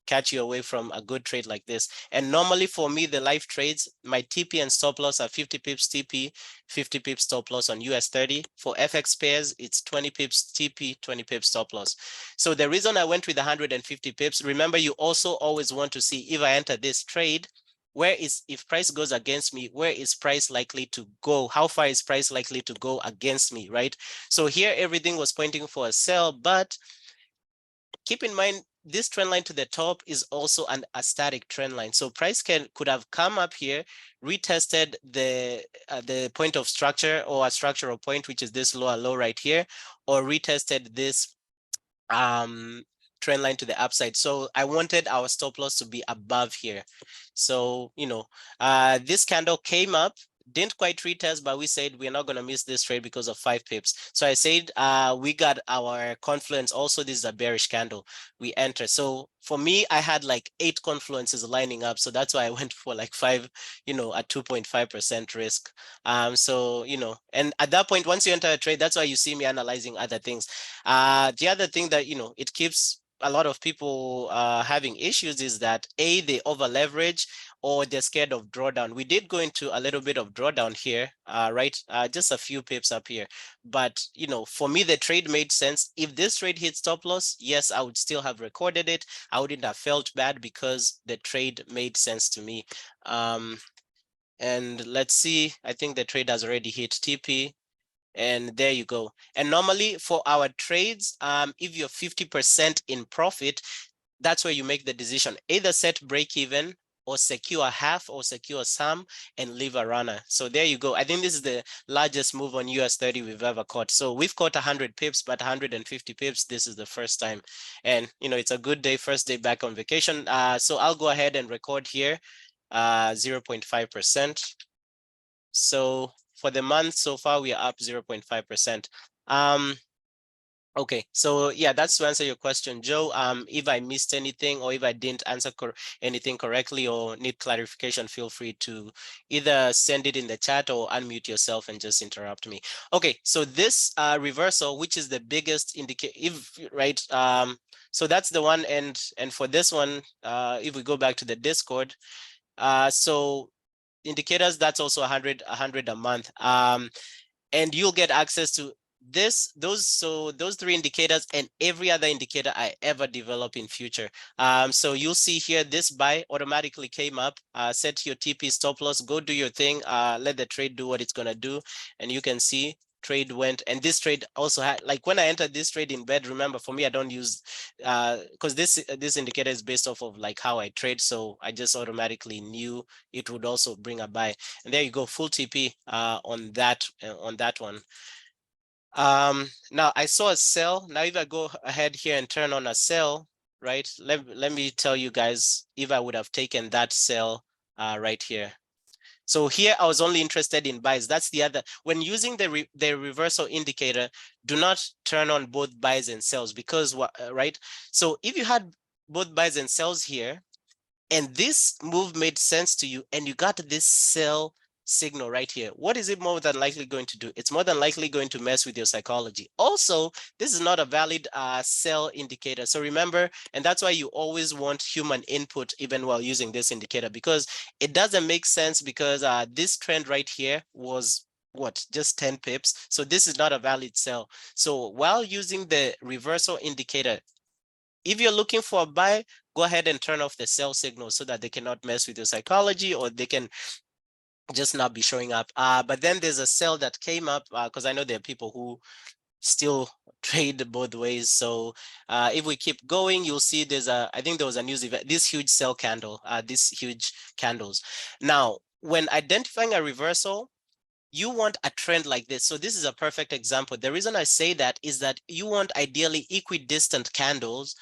catch you away from a good trade like this. And normally for me, the live trades, my TP and stop loss are 50 pips TP, 50 pips stop loss on US30. For FX pairs, it's 20 pips TP, 20 pips stop loss. So the reason I went with 150 pips, remember, you also always want to see if I enter this trade, if price goes against me, where is price likely to go? How far is price likely to go against me, right? So here everything was pointing for a sell, but keep in mind, this trend line to the top is also a static trend line. So price could have come up here, retested the point of structure or a structural point, which is this lower low right here, or retested this trend line to the upside. So I wanted our stop loss to be above here. So, this candle came up, didn't quite retest, but we said we're not going to miss this trade because of 5 pips. So I said we got our confluence. Also, this is a bearish candle. We enter. So for me, I had like 8 confluences lining up. So that's why I went for like 5, a 2.5% risk. So, and at that point, once you enter a trade, that's why you see me analyzing other things. The other thing that, it keeps a lot of people having issues is that they over leverage or they're scared of drawdown. We did go into a little bit of drawdown here, right? Just a few pips up here. But, for me, the trade made sense. If this trade hit stop loss, yes, I would still have recorded it. I wouldn't have felt bad because the trade made sense to me. And let's see, I think the trade has already hit TP. And there you go. And normally for our trades, if you're 50% in profit, that's where you make the decision. Either set break even or secure half or secure some and leave a runner. So there you go. I think this is the largest move on US30 we've ever caught. So we've caught 100 pips, but 150 pips, this is the first time. And, it's a good day, first day back on vacation. So I'll go ahead and record here 0.5%. So for the month so far, we are up 0.5%. Okay, so yeah, that's to answer your question, Joe. If I missed anything or if I didn't answer anything correctly or need clarification, feel free to either send it in the chat or unmute yourself and just interrupt me. Okay, so this reversal, which is the biggest indicator, right? So that's the one, and for this one, if we go back to the Discord, so indicators, that's also 100 a month, and you'll get access to those 3 indicators and every other indicator I ever develop in future. So you'll see here this buy automatically came up. Set your TP stop loss, go do your thing, let the trade do what it's gonna do, and you can see trade went. And this trade also had, like, when I entered this trade in bed, remember, for me, I don't use because this indicator is based off of like how I trade, so I just automatically knew it would also bring a buy. And there you go, full TP on that one. Now I saw a sell. Now if I go ahead here and turn on a sell, right, let me tell you guys if I would have taken that sell right here. So here I was only interested in buys. That's the other, when using the reversal indicator, do not turn on both buys and sells, because right, so if you had both buys and sells here and this move made sense to you and you got this sell signal right here, what is it more than likely going to do? It's more than likely going to mess with your psychology. Also, this is not a valid sell indicator. So remember, and that's why you always want human input even while using this indicator, because it doesn't make sense, because this trend right here was what, just 10 pips. So this is not a valid sell. So while using the reversal indicator, if you're looking for a buy, go ahead and turn off the sell signal so that they cannot mess with your psychology, or they can just not be showing up. But then there's a sell that came up, because I know there are people who still trade both ways. So if we keep going, you'll see I think there was a news event, this huge sell candle, these huge candles. Now, when identifying a reversal, you want a trend like this. So this is a perfect example. The reason I say that is that you want ideally equidistant candles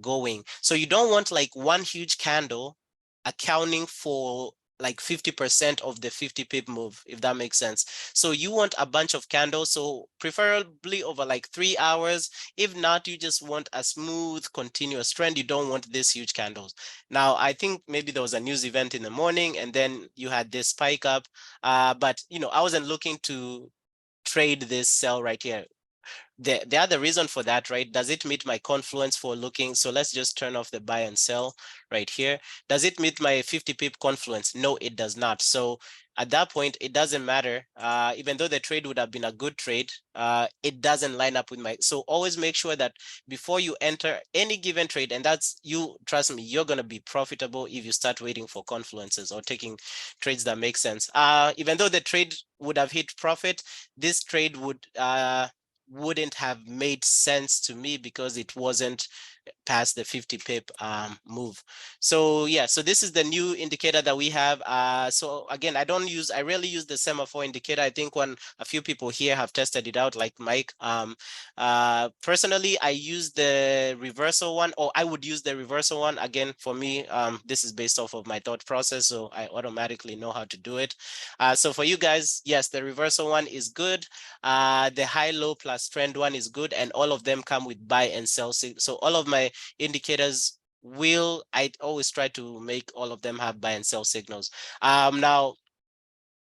going. So you don't want like one huge candle accounting for like 50% of the 50 pip move, if that makes sense. So you want a bunch of candles, so preferably over like 3 hours. If not, you just want a smooth continuous trend. You don't want these huge candles. Now, I think maybe there was a news event in the morning and then you had this spike up, but I wasn't looking to trade this sell right here. The other reason for that, right? Does it meet my confluence for looking? So let's just turn off the buy and sell right here. Does it meet my 50 pip confluence? No, it does not. So at that point, it doesn't matter. Even though the trade would have been a good trade, it doesn't line up with my. So always make sure that before you enter any given trade, and that's you, trust me, you're going to be profitable if you start waiting for confluences or taking trades that make sense. Even though the trade would have hit profit, this trade wouldn't have made sense to me because it wasn't past the 50 pip move. So yeah, so this is the new indicator that we have. So again, I rarely use the semaphore indicator. I think a few people here have tested it out, like Mike. Personally, I use the reversal one, or I would use the reversal one. Again, for me, this is based off of my thought process, so I automatically know how to do it. So for you guys, yes, the reversal one is good. The high low plus trend one is good, and all of them come with buy and sell. So all of my indicators I always try to make all of them have buy and sell signals. Now,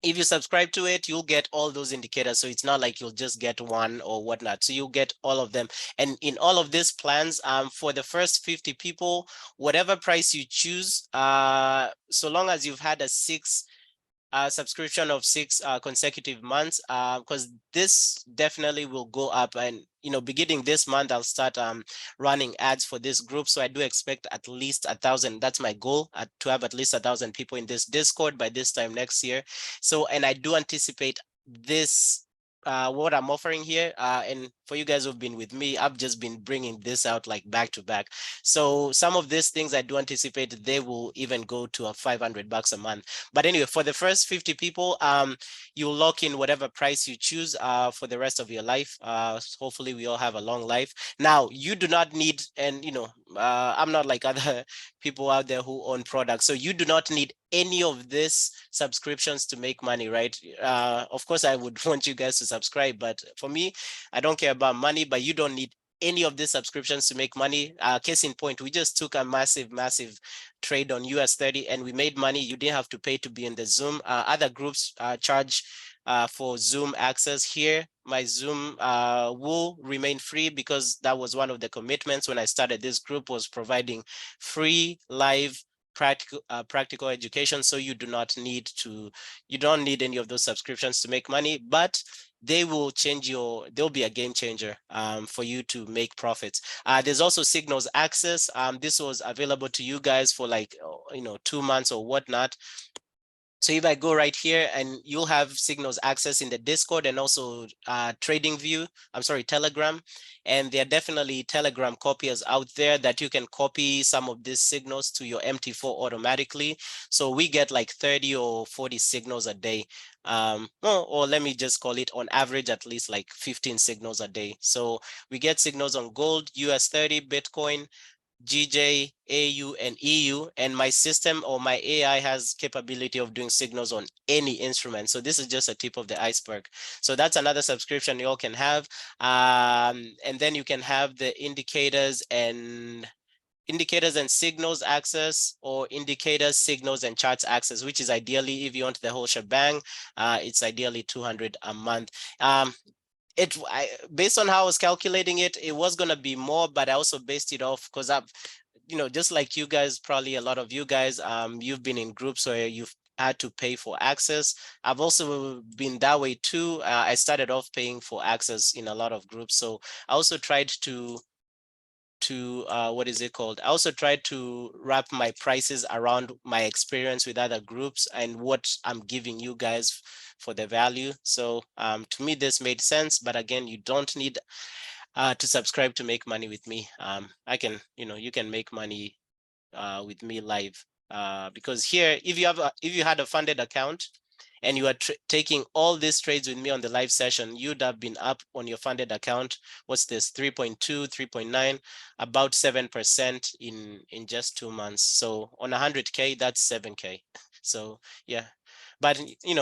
if you subscribe to it, you'll get all those indicators. So it's not like you'll just get one or whatnot. So you'll get all of them. And in all of these plans, for the first 50 people, whatever price you choose, so long as you've had a subscription of 6 consecutive months, because this definitely will go up. And beginning this month, I'll start running ads for this group. So I do expect at least 1,000. That's my goal, to have at least 1,000 people in this Discord by this time next year. So, and I do anticipate this what I'm offering here, and for you guys who've been with me, I've just been bringing this out like back to back. So some of these things I do anticipate they will even go to a $500 a month. But anyway, for the first 50 people, you'll lock in whatever price you choose for the rest of your life. Hopefully we all have a long life. Now, you do not need, and I'm not like other people out there who own products, so you do not need any of these subscriptions to make money, right? Of course, I would want you guys to subscribe, but for me, I don't care about money, but you don't need any of these subscriptions to make money. Case in point, we just took a massive trade on US30 and we made money. You didn't have to pay to be in the Zoom. Other groups charge for Zoom access. Here, my Zoom will remain free because that was one of the commitments when I started this group, was providing free live practical education. So you don't need any of those subscriptions to make money, but they will they'll be a game changer for you to make profits. There's also Signals access. This was available to you guys for like 2 months or whatnot. So if I go right here, and you'll have Signals access in the Discord and also Telegram. And there are definitely Telegram copiers out there that you can copy some of these signals to your MT4 automatically. So we get like 30 or 40 signals a day. Or let me just call it on average, at least like 15 signals a day. So we get signals on gold, US30, Bitcoin, GJ, AU, and EU, and my system or my AI has capability of doing signals on any instrument. So this is just a tip of the iceberg. So that's another subscription you all can have. And then you can have the indicators and signals access, or indicators, signals, and charts access, which is ideally, if you want the whole shebang, it's ideally 200 a month. Based on how I was calculating it, it was going to be more, but I also based it off because I've, just like you guys, probably a lot of you guys, you've been in groups where you've had to pay for access. I've also been that way too. I started off paying for access in a lot of groups. So I also tried to what is it called? I also tried to wrap my prices around my experience with other groups and what I'm giving you guys for the value. So to me, this made sense. But again, you don't need to subscribe to make money with me. You can make money with me live. because here, if you had a funded account and you are taking all these trades with me on the live session, you'd have been up on your funded account. What's this? 3.2, 3.9, about 7% in just 2 months. So on 100K, that's 7K. So yeah, but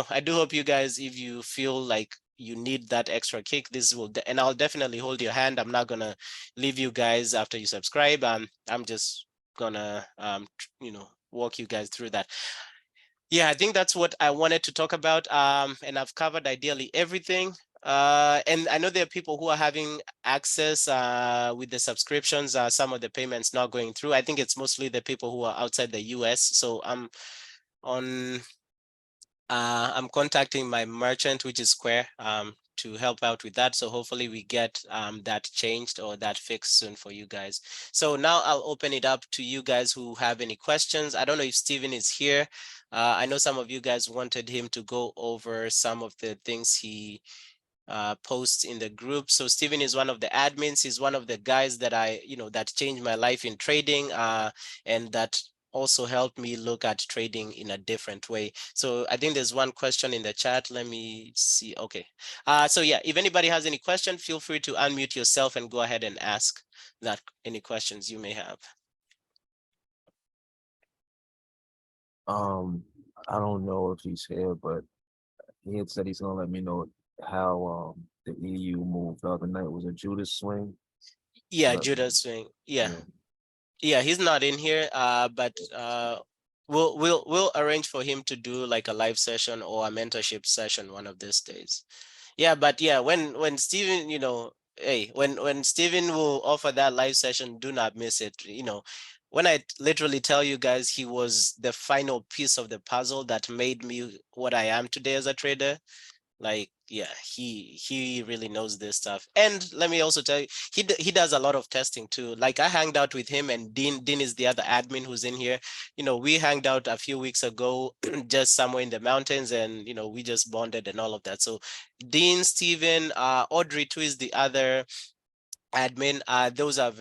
I do hope you guys, if you feel like you need that extra kick, this will, and I'll definitely hold your hand. I'm not gonna leave you guys after you subscribe. I'm just gonna walk you guys through that. Yeah, I think that's what I wanted to talk about. And I've covered ideally everything. And I know there are people who are having access with the subscriptions, some of the payments not going through. I think it's mostly the people who are outside the US. So on I'm contacting my merchant, which is Square, to help out with that. So hopefully we get that changed or that fixed soon for you guys. So now I'll open it up to you guys who have any questions. I don't know if Steven is here. I know some of you guys wanted him to go over some of the things he posts in the group. So Steven is one of the admins. He's one of the guys that that changed my life in trading, and that also helped me look at trading in a different way. So I think there's one question in the chat. Let me see. Okay. So yeah, if anybody has any question, feel free to unmute yourself and go ahead and ask that any questions you may have. I don't know if he's here, but he had said he's gonna let me know how the EU moved the other night. Was a Judas swing? Yeah, Let me- Judah Swing. Yeah. yeah. Yeah, he's not in here, but we'll arrange for him to do like a live session or a mentorship session one of these days. Yeah, but yeah, when Steven, hey, when Steven will offer that live session, do not miss it. When I literally tell you guys he was the final piece of the puzzle that made me what I am today as a trader, like, yeah, he really knows this stuff. And let me also tell you, he does a lot of testing too. Like, I hanged out with him and Dean is the other admin who's in here. We hanged out a few weeks ago just somewhere in the mountains, and we just bonded and all of that. So Dean, Steven, Audrey too is the other admin. Those are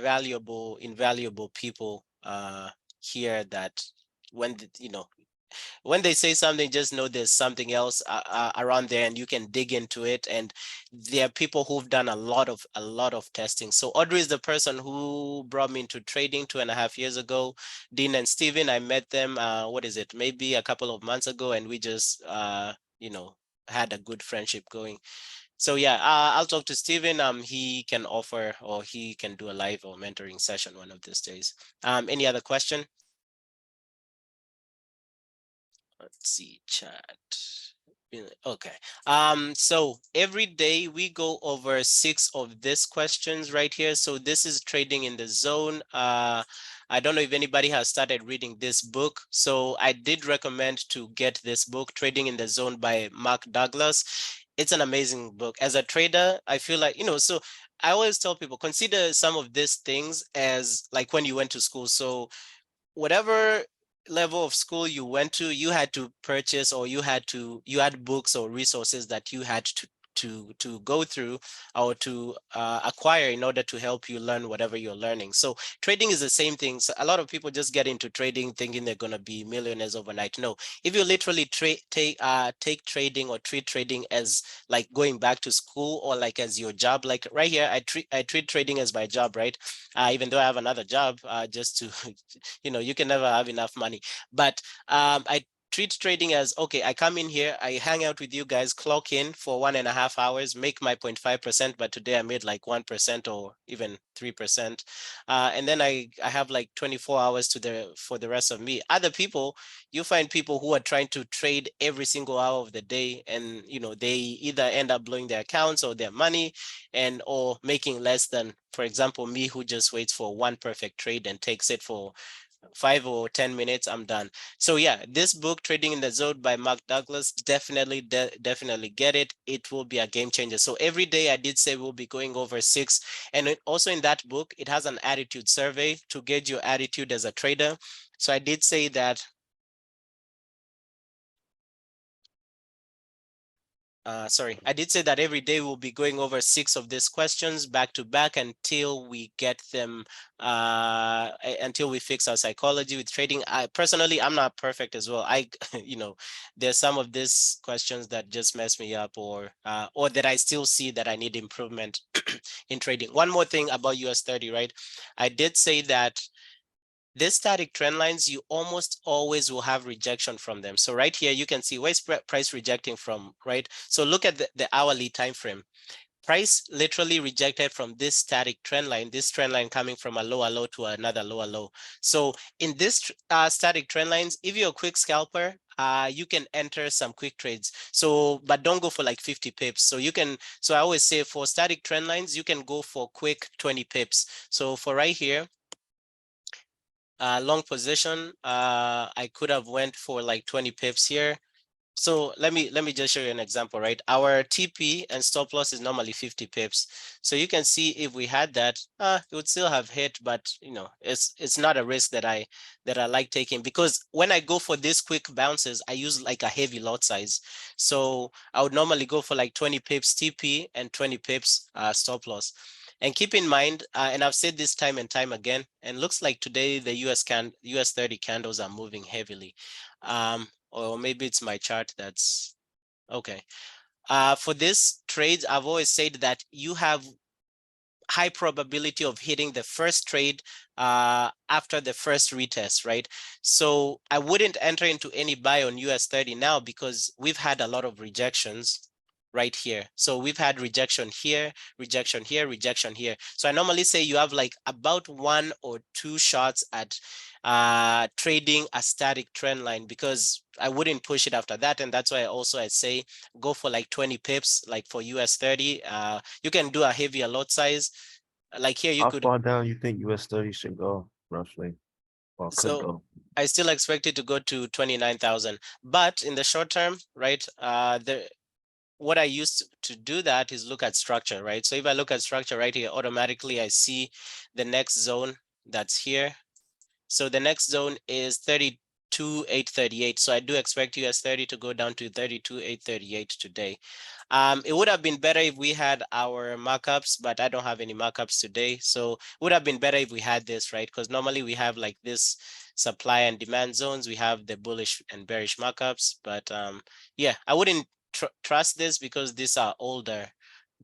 invaluable people here that when when they say something, just know there's something else around there, and you can dig into it. And there are people who've done a lot of testing. So Audrey is the person who brought me into trading 2.5 years ago. Dean and Steven, I met them, what is it, maybe a couple of months ago, and we just had a good friendship going. So yeah, I'll talk to Steven. He can offer, or he can do a live or mentoring session one of these days. Any other question? Let's see, chat. Okay. So every day we go over 6 of these questions right here. So this is Trading in the Zone. I don't know if anybody has started reading this book. So I did recommend to get this book, Trading in the Zone by Mark Douglas. It's an amazing book. As a trader, I feel like, so I always tell people, consider some of these things as like when you went to school. So whatever level of school you went to, you had to purchase, or you had books or resources that you had to go through, or to acquire in order to help you learn whatever you're learning. So trading is the same thing. So a lot of people just get into trading thinking they're going to be millionaires overnight. No, if you literally take trading or treat trading as like going back to school, or like as your job, like right here, I treat trading as my job, right? Even though I have another job, just to you can never have enough money. But I treat trading as, okay, I come in here, I hang out with you guys, clock in for 1.5 hours, make my 0.5%, but today I made like 1% or even 3%. And then I have like 24 hours for the rest of me. Other people, you find people who are trying to trade every single hour of the day, and they either end up blowing their accounts or their money, or making less than, for example, me, who just waits for one perfect trade and takes it for 5 or 10 minutes, I'm done. So yeah, this book, Trading in the Zone by Mark Douglas, definitely get it. It will be a game changer. So every day, I did say we'll be going over 6. And also in that book, it has an attitude survey to gauge your attitude as a trader. So I did say that sorry, I did say that every day we'll be going over 6 of these questions back to back until we get them, until we fix our psychology with trading. I personally, I'm not perfect as well. You know, there's some of these questions that just mess me up, or that I still see that I need improvement in trading. One more thing about US 30, right? I did say that these static trend lines, you almost always will have rejection from them. So right here, you can see where's price rejecting from, right? So look at the hourly time frame. Price literally rejected from this static trend line, this trend line coming from a lower low to another lower low. So in this static trend lines, if you're a quick scalper, you can enter some quick trades. So, but don't go for like 50 pips. So you can, so I always say for static trend lines, you can go for quick 20 pips. So for right here, long position, I could have went for like 20 pips here. So let me just show you an example, right? Our TP and stop loss is normally 50 pips. So you can see if we had that, it would still have hit, but you know, it's not a risk that I like taking, because when I go for these quick bounces, I use like a heavy lot size. So I would normally go for like 20 pips TP and 20 pips stop loss. And keep in mind, and I've said this time and time again, and looks like today the US 30 candles are moving heavily. Or maybe it's my chart that's okay. For this trades, I've always said that you have high probability of hitting the first trade after the first retest, right? So I wouldn't enter into any buy on US 30 now, because we've had a lot of rejections right here. So we've had rejection here, rejection here, rejection here. So I normally say you have like about 1 or 2 shots at trading a static trend line, because I wouldn't push it after that. And that's why I say go for like 20 pips, like for US 30. You can do a heavier lot size. Like here, you How could. far down you think US 30 should go, roughly, or could So go? I still expect it to go to 29,000. But in the short term, right, what I used to do that is look at structure, right? So if I look at structure right here, automatically I see the next zone that's here. So the next zone is 32,838. So I do expect US 30 to go down to 32,838 today. It would have been better if we had our markups, but I don't have any markups today. So it would have been better if we had this, right? Because normally we have like this supply and demand zones. We have the bullish and bearish markups. But yeah, I wouldn't trust this, because these are older.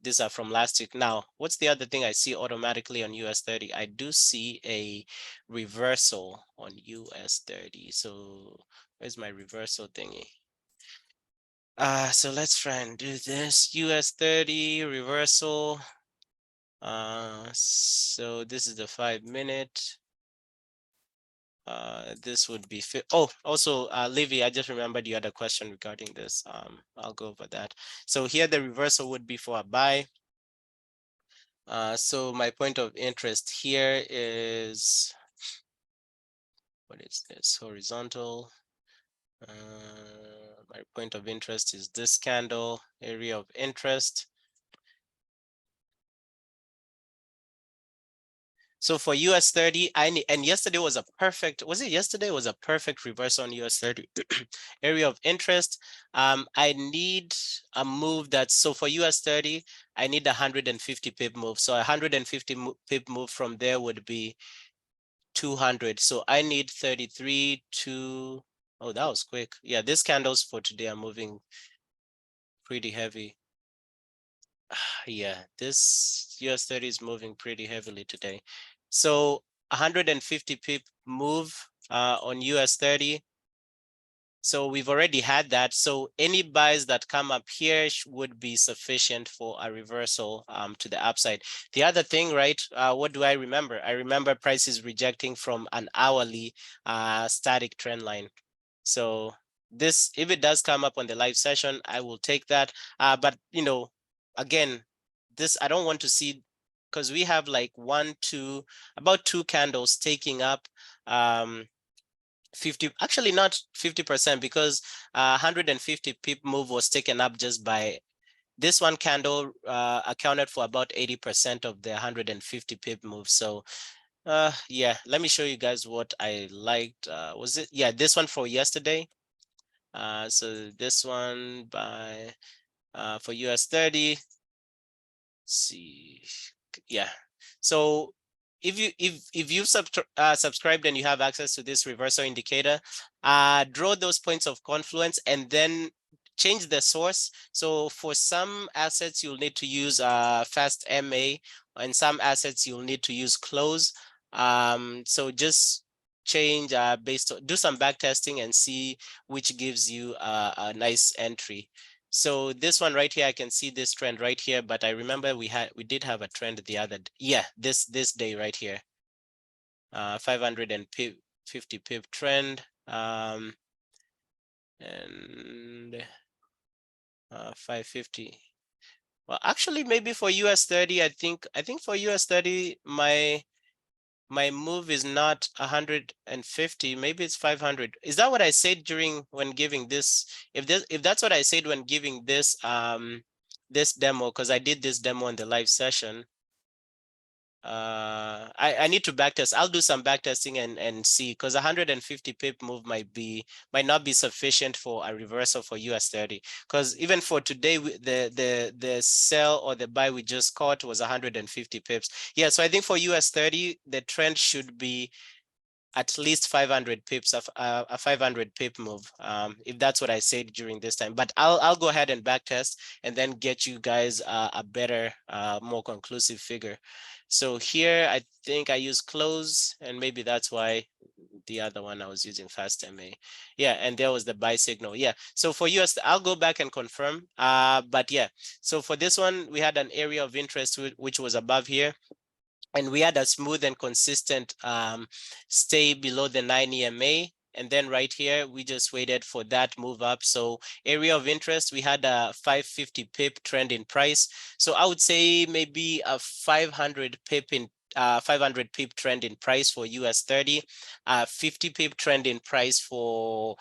These are from last week. Now, what's the other thing I see automatically on US 30? I do see a reversal on US 30. So where's my reversal thingy? So let's try and do this. US 30 reversal. So this is the 5-minute. This would be oh, also Livy, I just remembered you had a question regarding this. I'll go over that. So here the reversal would be for a buy. So my point of interest here is, what is this? Horizontal. My point of interest is this candle, area of interest. So for US 30, and yesterday was a perfect, was it yesterday was a perfect reverse on US 30 area of interest. I need a move that's, so for US 30, I need 150 pip move. So 150 pip move from there would be 200. So I need 33 to, oh, that was quick. Yeah, these candles for today are moving pretty heavy. Yeah, this US 30 is moving pretty heavily today. So 150 pip move on US 30. So we've already had that. So any buys that come up here would be sufficient for a reversal to the upside. The other thing, right? What do I remember? I remember prices rejecting from an hourly static trend line. So this, if it does come up on the live session, I will take that. But you know, again, this I don't want to see, because we have like about 2 candles taking up 50, actually not 50%, because 150 pip move was taken up just by this one candle, accounted for about 80% of the 150 pip move. So yeah, let me show you guys what I liked. Was it, yeah, this one for yesterday. So this one by For US 30, see, yeah. So if you've subscribed and you have access to this reversal indicator, draw those points of confluence and then change the source. So for some assets, you'll need to use fast MA, and some assets you'll need to use close. So just change based on, do some back testing and see which gives you a nice entry. So this one right here, I can see this trend right here, but I remember we did have a trend the other, yeah, this day right here, 550 pip trend, and 550. Well, actually, maybe for US 30, I think for US 30, my move is not 150, maybe it's 500. Is that what I said during when giving this? If that's what I said when giving this this demo, because I did this demo in the live session. I need to backtest. I'll do some backtesting and see, because 150 pip move might not be sufficient for a reversal for US 30. Because even for today, the sell or the buy we just caught was 150 pips. Yeah, so I think for US 30, the trend should be at least 500 pips of a 500 pip move, if that's what I said during this time. But I'll go ahead and backtest and then get you guys a better, more conclusive figure. So here I think I use close, and maybe that's why the other one I was using fast MA. Yeah, and there was the buy signal. Yeah, so for US, I'll go back and confirm. But yeah, so for this one, we had an area of interest which was above here. And we had a smooth and consistent stay below the 9 EMA. And then right here, we just waited for that move up. So area of interest, we had a 550 pip trend in price. So I would say maybe a 500 pip in 500 pip trend in price for US 30, 50 pip trend in price for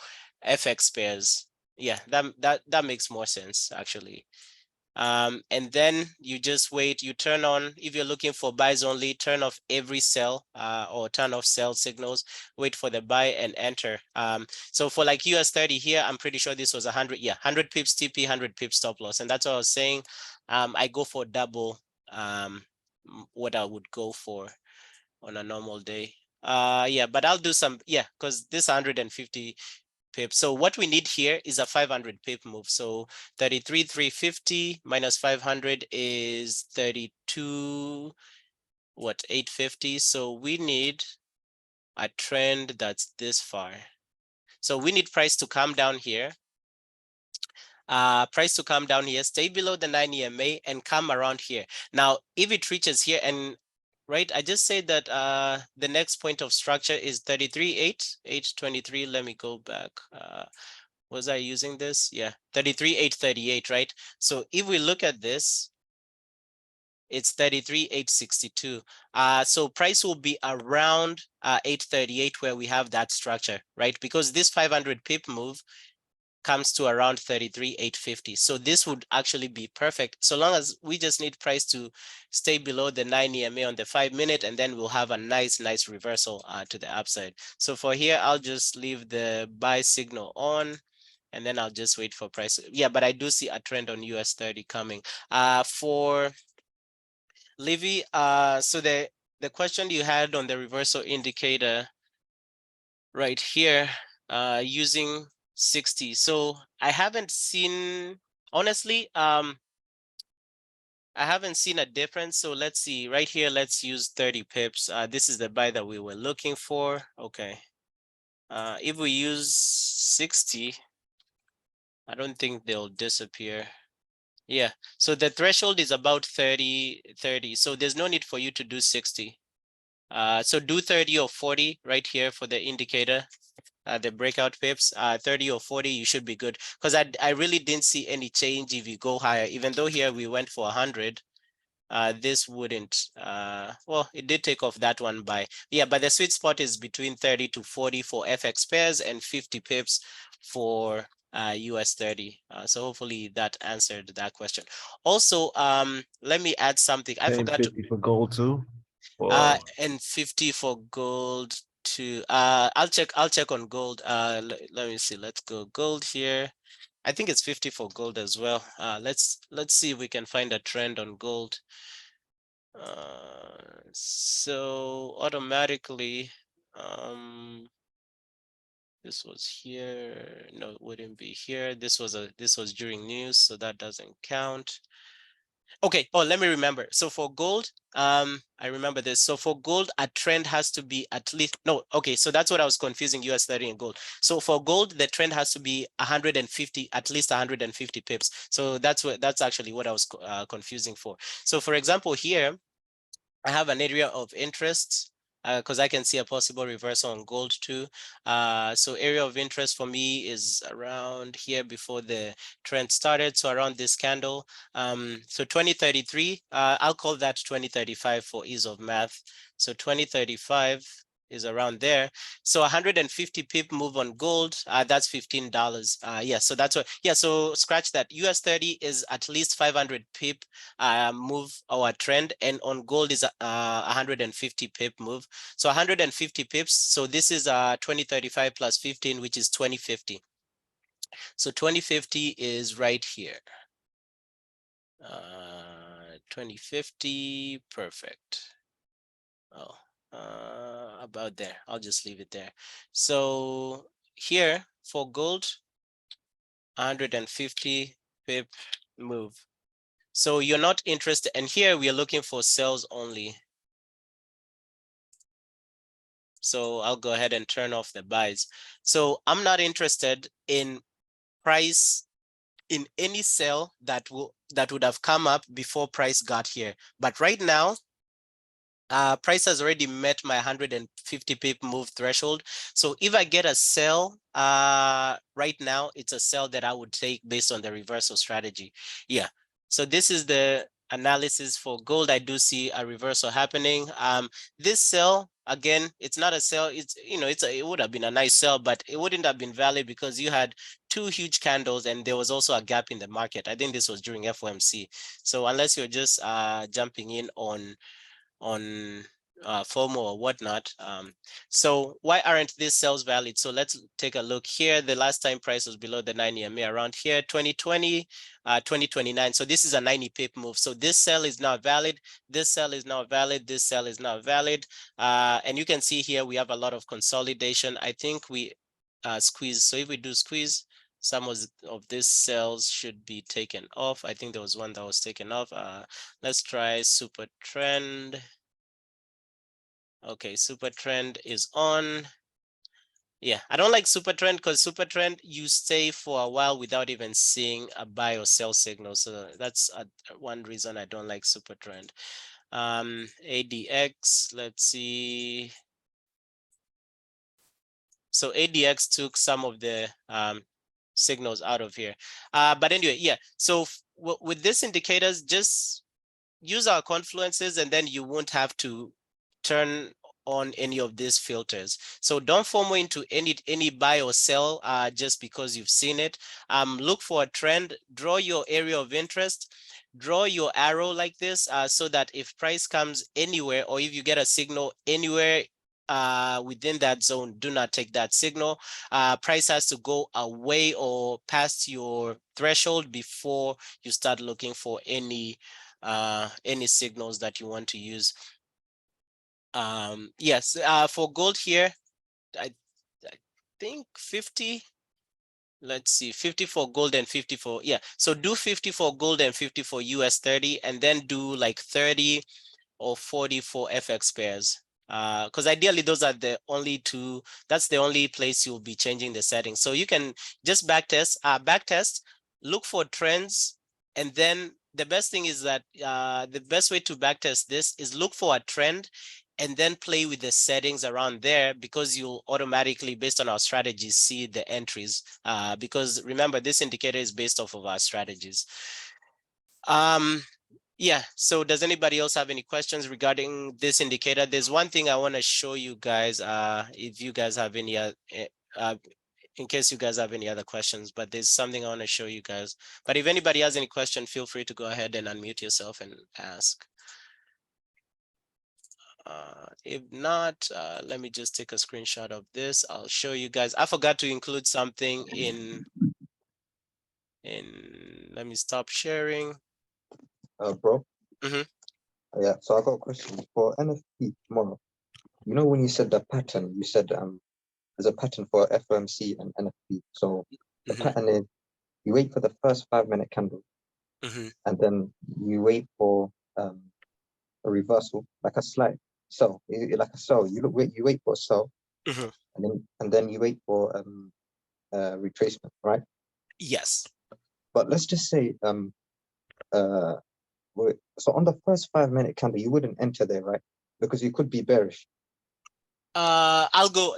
FX pairs. Yeah, that makes more sense actually. And then you just wait, you turn on, if you're looking for buys only, turn off every sell or turn off sell signals, wait for the buy and enter. So for like US 30 here, I'm pretty sure this was 100, yeah, 100 pips TP, 100 pips stop loss. And that's what I was saying. I go for double what I would go for on a normal day. Yeah, but I'll do some, yeah, because this 150 pip. So what we need here is a 500 pip move. So 33,350 minus 500 is 32, what, 850. So we need a trend that's this far. So we need price to come down here. Price to come down here, stay below the 9 EMA and come around here. Now, if it reaches here and right, I just said that the next point of structure is 33,823. Let me go back. Was I using this? Yeah, 33,838, right? So if we look at this, it's 33,862. So price will be around 838 where we have that structure, right? Because this 500 pip move comes to around 33,850. So this would actually be perfect, so long as we just need price to stay below the 9 EMA on the 5-minute, and then we'll have a nice reversal to the upside. So for here, I'll just leave the buy signal on, and then I'll just wait for price. Yeah, but I do see a trend on US 30 coming. For Livy, so the question you had on the reversal indicator right here, using 60. So I haven't seen, honestly, I haven't seen a difference. So let's see right here. Let's use 30 pips. This is the buy that we were looking for. Okay. If we use 60, I don't think they'll disappear. Yeah. So the threshold is about 30. So there's no need for you to do 60. So do 30 or 40 right here for the indicator. The breakout pips, 30 or 40, you should be good. Because I really didn't see any change if you go higher, even though here we went for 100. This wouldn't, well, it did take off that one by, yeah, but the sweet spot is between 30 to 40 for FX pairs and 50 pips for US 30. So hopefully that answered that question. Also, let me add something. I Same forgot to, 50 for gold too. Or and 50 for gold to I'll check on gold. Let me see, let's go gold here. I think it's 50 for gold as well. Let's see if we can find a trend on gold. So automatically, this was here. No, it wouldn't be here. This was during news, so that doesn't count. Okay. Oh, let me remember. So for gold, I remember this. So for gold, a trend has to be at least no. Okay, so that's what I was confusing US 30 and gold. So for gold, the trend has to be 150, at least 150 pips. So that's actually what I was confusing for. So for example, here I have an area of interest because I can see a possible reversal on gold too. So area of interest for me is around here before the trend started. So around this candle. So 2033, I'll call that 2035 for ease of math. So 2035 is around there. So 150 pip move on gold, that's $15. Yeah, so that's what, yeah, so scratch that. US 30 is at least 500 pip move our trend, and on gold is 150 pip move. So 150 pips. So this is 2035 plus 15, which is 2050. So 2050 is right here. 2050, perfect. Oh, about there. I'll just leave it there. So here for gold, 150 pip move. So you're not interested, and here we are looking for sales only. So I'll go ahead and turn off the buys. So I'm not interested in price in any sell that would have come up before price got here. But right now, price has already met my 150 pip move threshold. So if I get a sell right now, it's a sell that I would take based on the reversal strategy. Yeah. So this is the analysis for gold. I do see a reversal happening. This sell, again, it's not a sell. It's, you know, it would have been a nice sell, but it wouldn't have been valid because you had two huge candles and there was also a gap in the market. I think this was during FOMC. So unless you're just jumping in on FOMO or whatnot. So why aren't these sales valid? So let's take a look here. The last time price was below the 9 EMA around here, 2020, 2029. So this is a 90 pip move. So this sell is not valid. This sell is not valid. This sell is not valid. And you can see here we have a lot of consolidation. I think we squeeze. So if we do squeeze, some of these cells should be taken off. I think there was one that was taken off. Let's try super trend. Okay, super trend is on. Yeah, I don't like super trend because super trend, you stay for a while without even seeing a buy or sell signal. So that's one reason I don't like super trend. ADX, let's see. So ADX took some of the signals out of here. But anyway, yeah. So with these indicators, just use our confluences and then you won't have to turn on any of these filters. So don't FOMO into any buy or sell just because you've seen it. Look for a trend, draw your area of interest, draw your arrow like this so that if price comes anywhere or if you get a signal anywhere within that zone, do not take that signal. Price has to go away or past your threshold before you start looking for any signals that you want to use. Yes, for gold here, I think 50. Let's see, 50 for gold and 50 for, yeah. So do 50 for gold and 50 for US 30, and then do like 30 or 40 for FX pairs. Because ideally those are the only two, that's the only place you'll be changing the settings. So you can just backtest, look for trends, and then the best thing is that the best way to backtest this is look for a trend and then play with the settings around there, because you'll automatically, based on our strategies, see the entries. Because remember, this indicator is based off of our strategies. Yeah, so does anybody else have any questions regarding this indicator? There's one thing I want to show you guys, if you guys have any, in case you guys have any other questions, but there's something I want to show you guys. But if anybody has any question, feel free to go ahead and unmute yourself and ask. If not, let me just take a screenshot of this. I'll show you guys. I forgot to include something in And let me stop sharing. Bro. Mhm. Yeah. So I got a question for NFP tomorrow. You know when you said the pattern, you said there's a pattern for FOMC and NFP. So the Mhm. pattern is you wait for the first 5 minute candle, Mhm. and then you wait for a reversal, like a slide sell, like a sell. You wait for a sell, Mhm. and then you wait for retracement, right? Yes. But let's just say uh so on the first 5 minute candle, you wouldn't enter there, right? Because you could be bearish. I'll go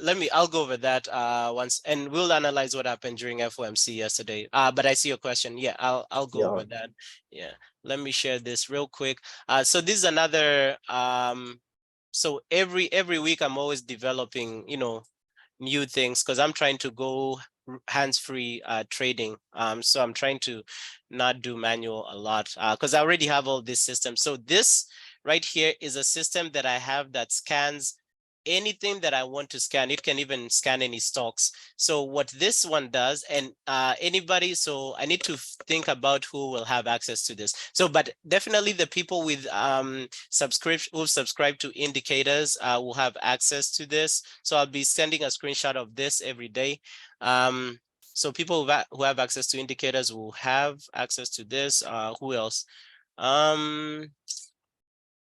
over that once, and we'll analyze what happened during FOMC yesterday. But I see your question. Yeah, I'll go Yeah. over that. Yeah. Let me share this real quick. So this is another so every week I'm always developing, new things because I'm trying to go hands-free trading. So I'm trying to not do manual a lot because I already have all this system. So this right here is a system that I have that scans anything that I want to scan. It can even scan any stocks. So what this one does, and anybody, so I need to think about who will have access to this. So, but definitely the people with subscription who subscribe to indicators will have access to this. So I'll be sending a screenshot of this every day. So people who have access to indicators will have access to this. Who else? Um,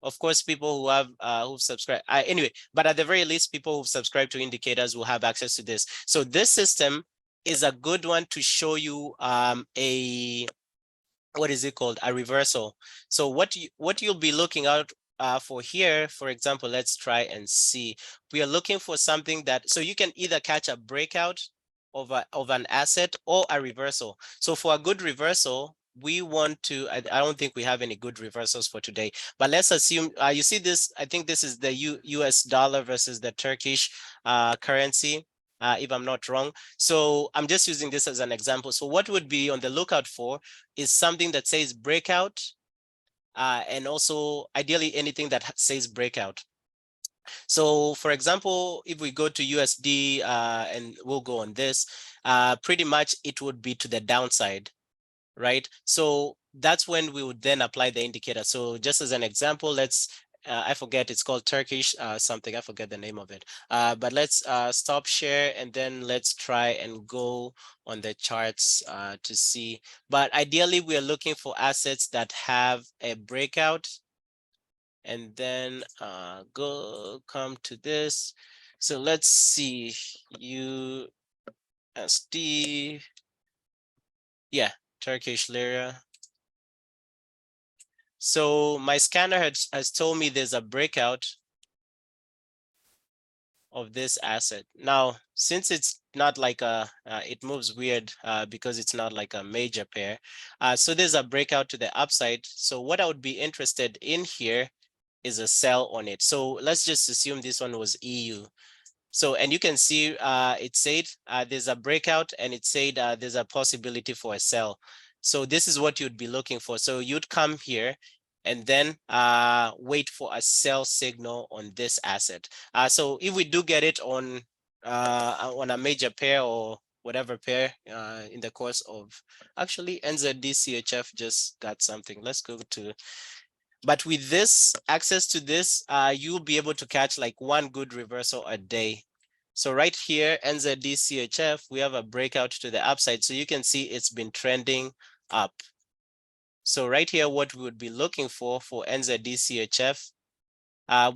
of course, people who have who've subscribed anyway, but at the very least, people who've subscribed to indicators will have access to this. So this system is a good one to show you a what is it called, a reversal. So what you'll be looking out for here, for example, let's try and see. We are looking for something that, so you can either catch a breakout of an asset or a reversal. So for a good reversal, we want to, I don't think we have any good reversals for today, but let's assume you see this, I think this is the US dollar versus the Turkish currency, if I'm not wrong. So I'm just using this as an example. So what would be on the lookout for is something that says breakout, and also ideally anything that says breakout. So for example, if we go to USD and we'll go on this, pretty much it would be to the downside, right? So that's when we would then apply the indicator. So just as an example, let's, I forget, it's called Turkish something, I forget the name of it. But let's stop share and then let's try and go on the charts to see. But ideally, we are looking for assets that have a breakout, and then come to this. So let's see, USD, yeah, Turkish lira. So my scanner has told me there's a breakout of this asset. Now, since it's not like it moves weird because it's not like a major pair. So there's a breakout to the upside. So what I would be interested in here is a sell on it. So let's just assume this one was EU. So, and you can see it said there's a breakout, and it said there's a possibility for a sell. So this is what you'd be looking for. So you'd come here and then wait for a sell signal on this asset. So if we do get it on a major pair or whatever pair in the course of, actually NZD-CHF just got something. Let's go to, but with this access to this, you'll be able to catch like one good reversal a day. So right here, NZD-CHF, we have a breakout to the upside. So you can see it's been trending up. So right here, what we would be looking for NZD-CHF,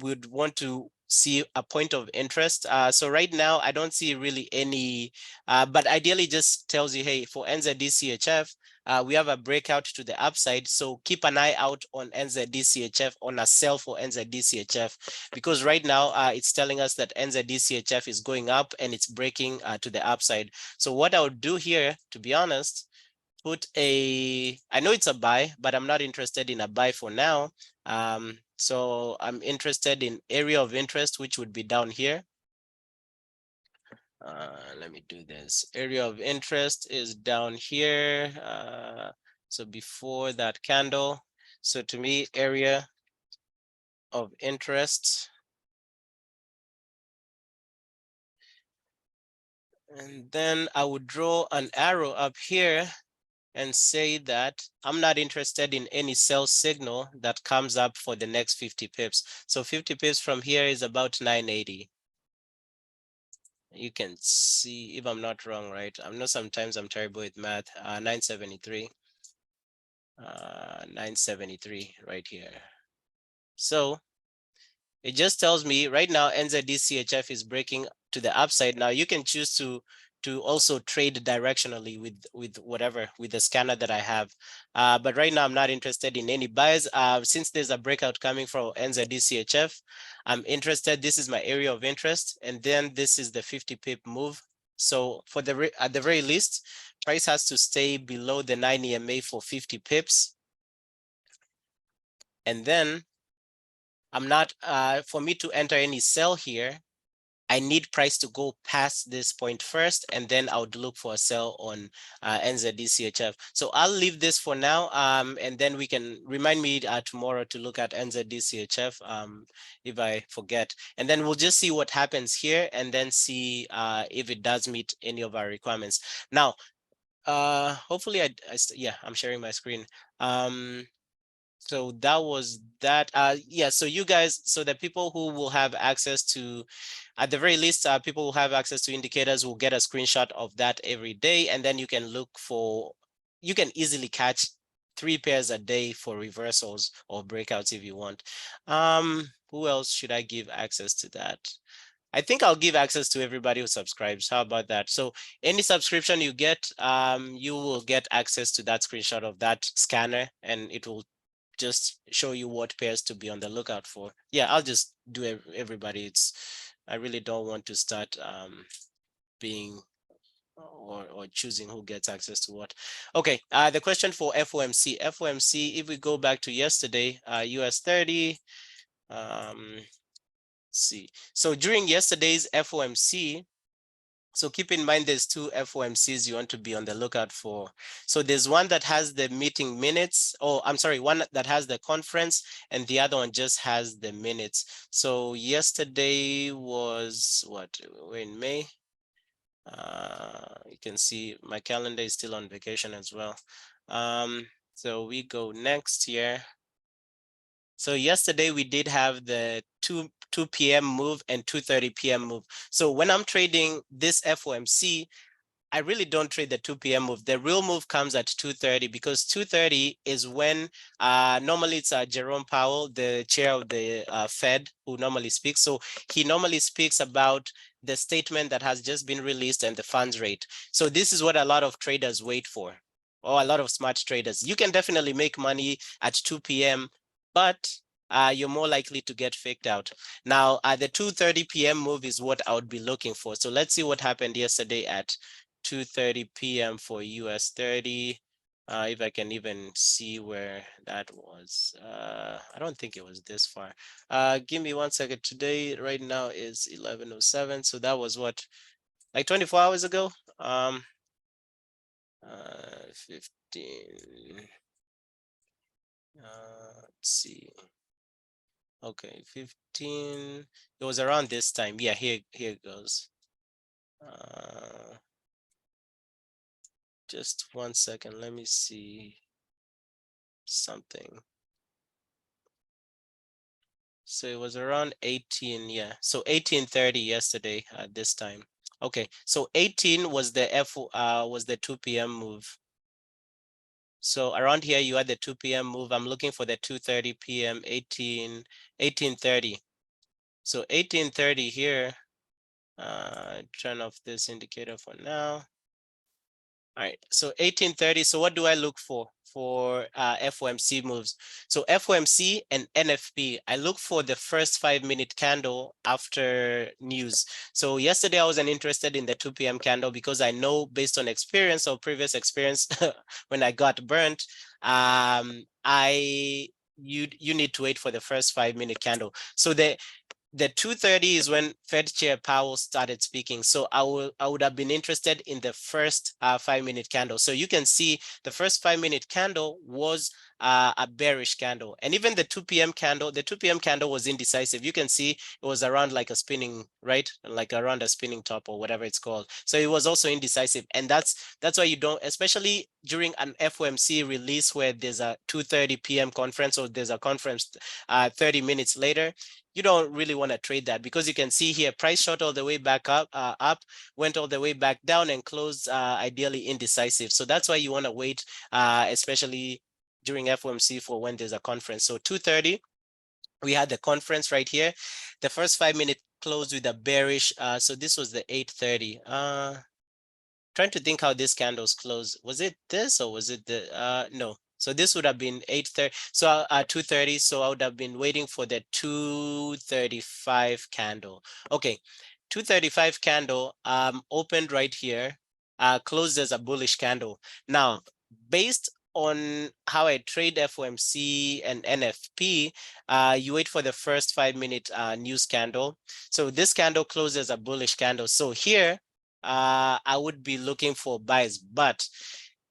we would want to see a point of interest. So right now, I don't see really any, but ideally just tells you, hey, for NZD-CHF, we have a breakout to the upside. So keep an eye out on NZD-CHF, on a sell for NZD-CHF, because right now it's telling us that NZD-CHF is going up and it's breaking to the upside. So what I would do here, to be honest, I know it's a buy, but I'm not interested in a buy for now. So I'm interested in area of interest, which would be down here. Let me do this. Area of interest is down here. So before that candle. So to me, area of interest. And then I would draw an arrow up here and say that I'm not interested in any sell signal that comes up for the next 50 pips. So 50 pips from here is about 980. You can see if I'm not wrong, right? I know sometimes I'm terrible with math. 973. 973 right here. So it just tells me right now NZDCHF is breaking to the upside. Now you can choose to also trade directionally with whatever, with the scanner that I have. But right now I'm not interested in any buys. Since there's a breakout coming from NZDCHF, I'm interested. This is my area of interest. And then this is the 50 pip move. So for at the very least, price has to stay below the 9 EMA for 50 pips. And then I'm not, for me to enter any sell here, I need price to go past this point first, and then I would look for a sell on NZDCHF. So I'll leave this for now, and then we can remind me tomorrow to look at NZDCHF if I forget. And then we'll just see what happens here, and then see if it does meet any of our requirements. Now, hopefully yeah, I'm sharing my screen. So that was that. Yeah, so you guys, so the people who will have access to, at the very least, people who have access to indicators will get a screenshot of that every day, and then you can look for, you can easily catch 3 pairs a day for reversals or breakouts if you want. Who else should I give access to that? I think I'll give access to everybody who subscribes. How about that? So any subscription you get, you will get access to that screenshot of that scanner, and it will just show you what pairs to be on the lookout for. Yeah, I'll just do everybody. I really don't want to start being or choosing who gets access to what. Okay, the question for FOMC. FOMC, if we go back to yesterday, US 30, let's see. So during yesterday's FOMC, so keep in mind there's 2 FOMCs you want to be on the lookout for. So there's one that has the meeting minutes, or I'm sorry, one that has the conference, and the other one just has the minutes. So yesterday was what? We're in May. You can see my calendar is still on vacation as well. So we go next here. So yesterday we did have the 2 p.m. move and 2:30 p.m. move. So when I'm trading this FOMC, I really don't trade the 2 p.m. move. The real move comes at 2:30, because 2:30 is when normally it's Jerome Powell, the chair of the Fed, who normally speaks. So he normally speaks about the statement that has just been released and the funds rate. So this is what a lot of traders wait for, or a lot of smart traders. You can definitely make money at 2 p.m., but you're more likely to get faked out. Now, the 2:30 p.m. move is what I would be looking for. So let's see what happened yesterday at 2:30 p.m. for US 30. If I can even see where that was. I don't think it was this far. Give me 1 second. Today, right now is 11:07. So that was what, like 24 hours ago? 15. Let's see. Okay, 15. It was around this time. Yeah, here it goes. Just 1 second. Let me see something. So it was around 18, yeah. So 18:30 yesterday at this time. Okay, so 18 was the 2 p.m. move. So around here you had the 2 p.m. move. I'm looking for the 2:30 p.m. 18:30. So 18:30 here. Turn off this indicator for now. All right, so 18:30. So what do I look for FOMC moves? So FOMC and NFP, I look for the first 5-minute candle after news. So yesterday I wasn't interested in the 2 p.m. candle because I know, based on experience or previous experience when I got burnt, you need to wait for the first 5-minute candle. So the 2:30 is when Fed Chair Powell started speaking. So I would have been interested in the first 5-minute candle. So you can see the first 5-minute candle was a bearish candle, and even the 2 p.m. candle, the 2 p.m. candle was indecisive. You can see it was around like a spinning, right? Like around a spinning top or whatever it's called. So it was also indecisive, and that's why you don't, especially during an FOMC release where there's a 2:30 p.m. conference or there's a conference 30 minutes later. You don't really want to trade that, because you can see here price shot all the way back up, went all the way back down and closed ideally indecisive. So that's why you want to wait, especially during FOMC for when there's a conference. So 2:30, we had the conference right here. The first 5-minute closed with a bearish. So this was the 8:30. Trying to think how this candles close. Was it this or was it the no? So this would have been 8:30. So 2:30. So I would have been waiting for the 2:35 candle. Okay, 2:35 candle opened right here, closed as a bullish candle. Now, based on how I trade FOMC and NFP, you wait for the first 5-minute news candle. So this candle closes as a bullish candle. So here, I would be looking for buys. But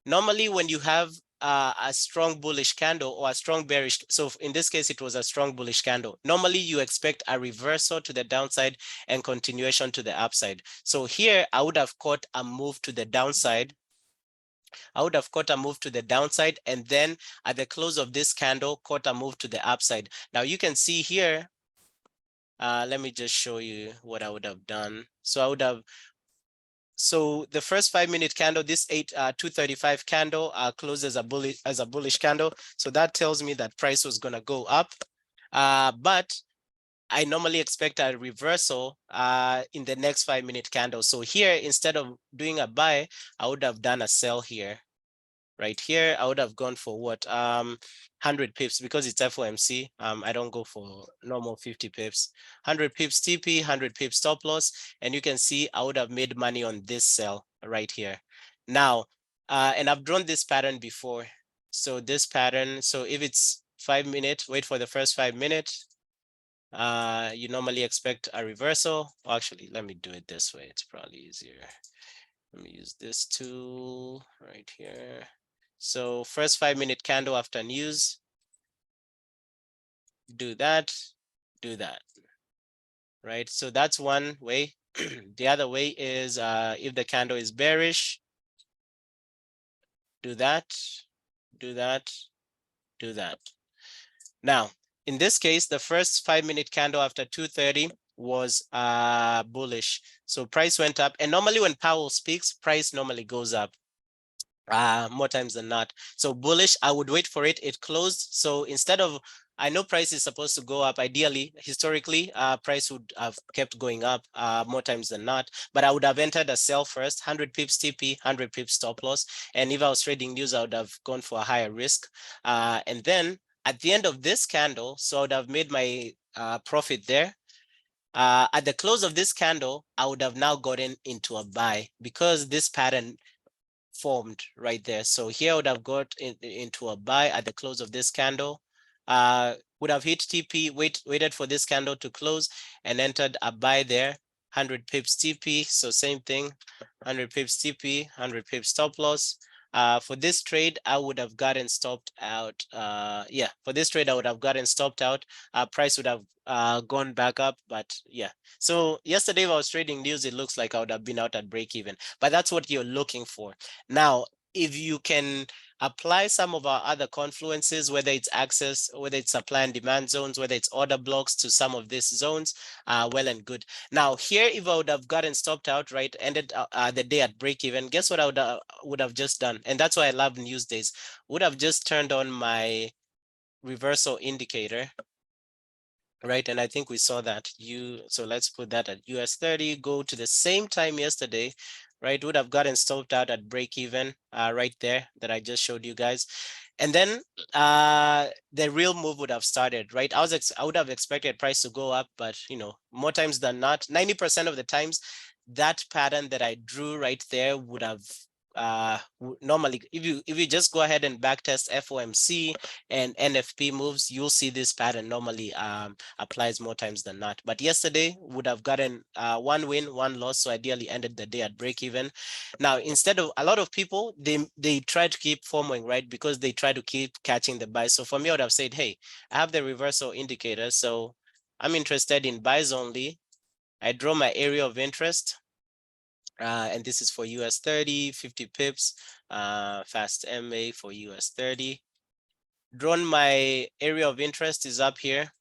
normally when you have a strong bullish candle or a strong bearish, so in this case it was a strong bullish candle, normally you expect a reversal to the downside and continuation to the upside. So here I would have caught a move to the downside. I would have caught a move to the downside, and then at the close of this candle caught a move to the upside. Now you can see here, let me just show you what I would have done. So I would have, so the first 5-minute candle, this 2:35 candle closes as a bullish candle. So that tells me that price was gonna go up. But I normally expect a reversal in the next 5-minute candle. So here, instead of doing a buy, I would have done a sell here. Right here, I would have gone for what? 100 pips, because it's FOMC. I don't go for normal 50 pips. 100 pips TP, 100 pips stop loss, and you can see I would have made money on this sell right here. Now, and I've drawn this pattern before. So this pattern, so if it's 5 minutes, wait for the first 5 minutes. You normally expect a reversal. Well, actually, let me do it this way. It's probably easier. Let me use this tool right here. So first 5-minute candle after news, do that, right? So that's one way. The other way is if the candle is bearish, do that. Now, in this case, the first 5-minute candle after 2:30 was bullish. So price went up, and normally when Powell speaks, price normally goes up. More times than not. So bullish, I would wait for it. It closed. So instead of, I know price is supposed to go up. Ideally, historically, price would have kept going up more times than not. But I would have entered a sell first, 100 pips TP, 100 pips stop loss. And if I was trading news, I would have gone for a higher risk. And then at the end of this candle, so I would have made my profit there. At the close of this candle, I would have now gotten into a buy, because this pattern formed right there. So here I would have got into a buy at the close of this candle. Would have hit TP, waited for this candle to close, and entered a buy there. 100 pips TP, so same thing. 100 pips TP, 100 pips stop loss. For this trade, I would have gotten stopped out. Yeah, for this trade, I would have gotten stopped out. Price would have gone back up, but yeah. So yesterday, if I was trading news, it looks like I would have been out at break even. But that's what you're looking for. Now, if you can apply some of our other confluences, whether it's access, whether it's supply and demand zones, whether it's order blocks to some of these zones, well and good. Now here, if I would have gotten stopped out, right, ended the day at break even, guess what I would have just done? And that's why I love news days. Would have just turned on my reversal indicator, right? And I think we saw that. So let's put that at US 30, go to the same time yesterday, right? Would have gotten stopped out at break even right there that I just showed you guys. And then the real move would have started, right? I would have expected price to go up, but you know, more times than not, 90% of the times, that pattern that I drew right there would have normally if you just go ahead and backtest FOMC and NFP moves, you'll see this pattern normally applies more times than not. But yesterday would have gotten one win, one loss, so ideally ended the day at break even. Now, instead of a lot of people, they try to keep FOMOing, right? Because they try to keep catching the buys. So for me, I would have said, hey, I have the reversal indicator, so I'm interested in buys only. I draw my area of interest. And this is for US 30, 50 pips, fast MA for US 30. Drawn my area of interest is up here.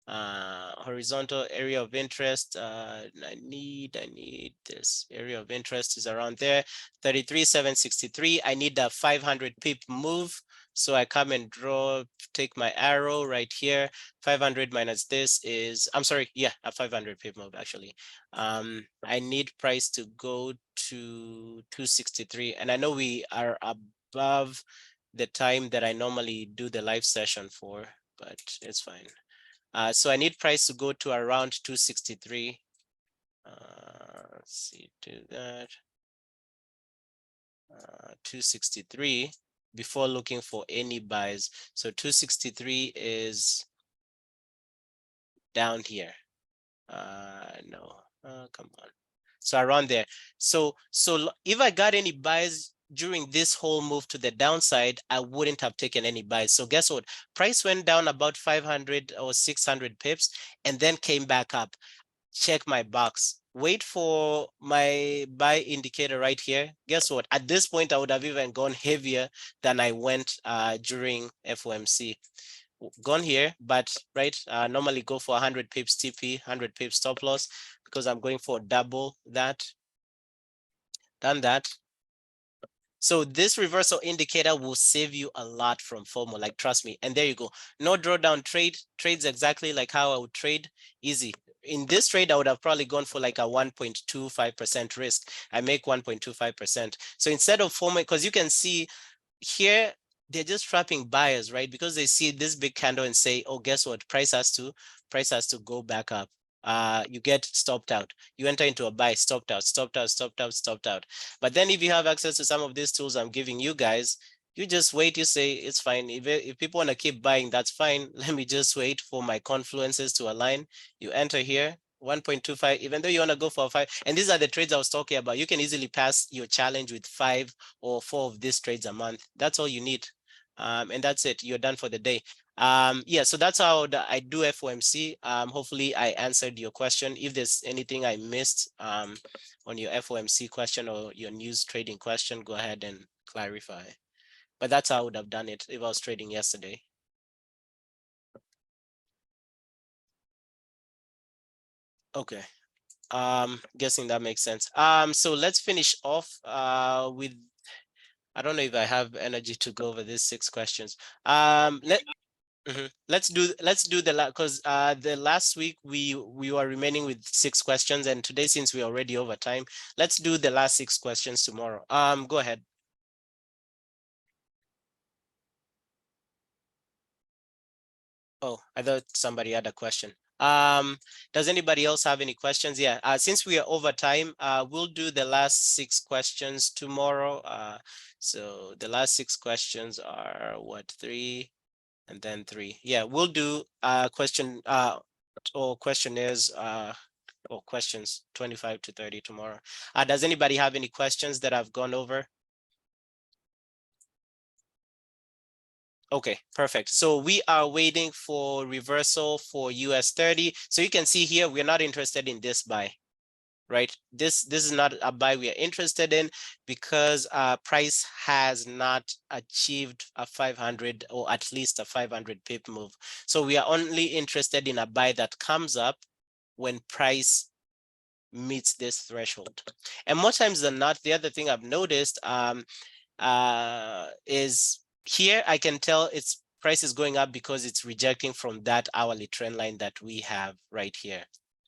Horizontal area of interest, I need this area of interest is around there, 33,763. I need a 500 pip move. So I come and draw, take my arrow right here. 500 minus this is, I'm sorry, yeah, a 500 pip move actually. I need price to go to 263. And I know we are above the time that I normally do the live session for, but it's fine. So I need price to go to around 263. Let's see, do that. 263 before looking for any buys. So 263 is down here. No, come on. So around there. So if I got any buys during this whole move to the downside, I wouldn't have taken any buys. So guess what? Price went down about 500 or 600 pips and then came back up. Check my box. Wait for my buy indicator right here. Guess what? At this point, I would have even gone heavier than I went during FOMC. Gone here, but right, normally go for 100 pips TP, 100 pips stop loss, because I'm going for double that. Done that. So this reversal indicator will save you a lot from FOMO, like trust me. And there you go. No drawdown trade, trades exactly like how I would trade, easy. In this trade, I would have probably gone for like a 1.25% risk. I make 1.25%. So instead of FOMO, because you can see here, they're just trapping buyers, right? Because they see this big candle and say, oh, guess what? Price has to go back up. You get stopped out. You enter into a buy, stopped out, stopped out, stopped out, stopped out. But then if you have access to some of these tools I'm giving you guys, you just wait, you say, it's fine. If people want to keep buying, that's fine. Let me just wait for my confluences to align. You enter here, 1.25, even though you want to go for 5. And these are the trades I was talking about. You can easily pass your challenge with 5 or 4 of these trades a month. That's all you need. And that's it. You're done for the day. Yeah, so that's how I do FOMC. Hopefully I answered your question. If there's anything I missed on your FOMC question or your news trading question, go ahead and clarify. But that's how I would have done it if I was trading yesterday. Okay. Guessing that makes sense. So let's finish off with, I don't know if I have energy to go over these 6 questions. Let's do the because the last week we were remaining with 6 questions, and today, since we're already over time, let's do the last 6 questions tomorrow. Go ahead. Oh, I thought somebody had a question. Does anybody else have any questions? Yeah, since we are over time, we'll do the last 6 questions tomorrow. So the last 6 questions are what, 3 and then 3. Yeah, we'll do question or questionnaires or questions 25 to 30 tomorrow. Does anybody have any questions that I've gone over? Okay, perfect. So we are waiting for reversal for US 30. So you can see here, we're not interested in this buy, right? This is not a buy we are interested in, because price has not achieved a 500 or at least a 500 pip move. So we are only interested in a buy that comes up when price meets this threshold. And more times than not, the other thing I've noticed is here I can tell its price is going up because it's rejecting from that hourly trend line that we have right here,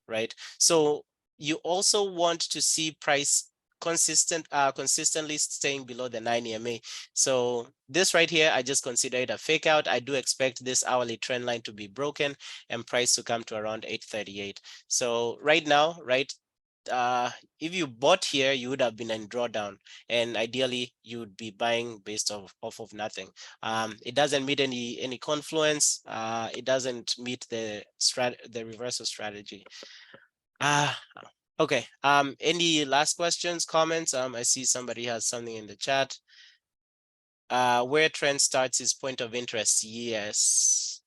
right? So you also want to see price consistently staying below the 9 EMA. So this right here, I just consider it a fake out. I do expect this hourly trend line to be broken and price to come to around 838. So right now, right, if you bought here, you would have been in drawdown, and ideally you would be buying based off of nothing. It doesn't meet any confluence. It doesn't meet the reversal strategy. Okay. Any last questions, comments? I see somebody has something in the chat. Where trend starts is point of interest. Yes.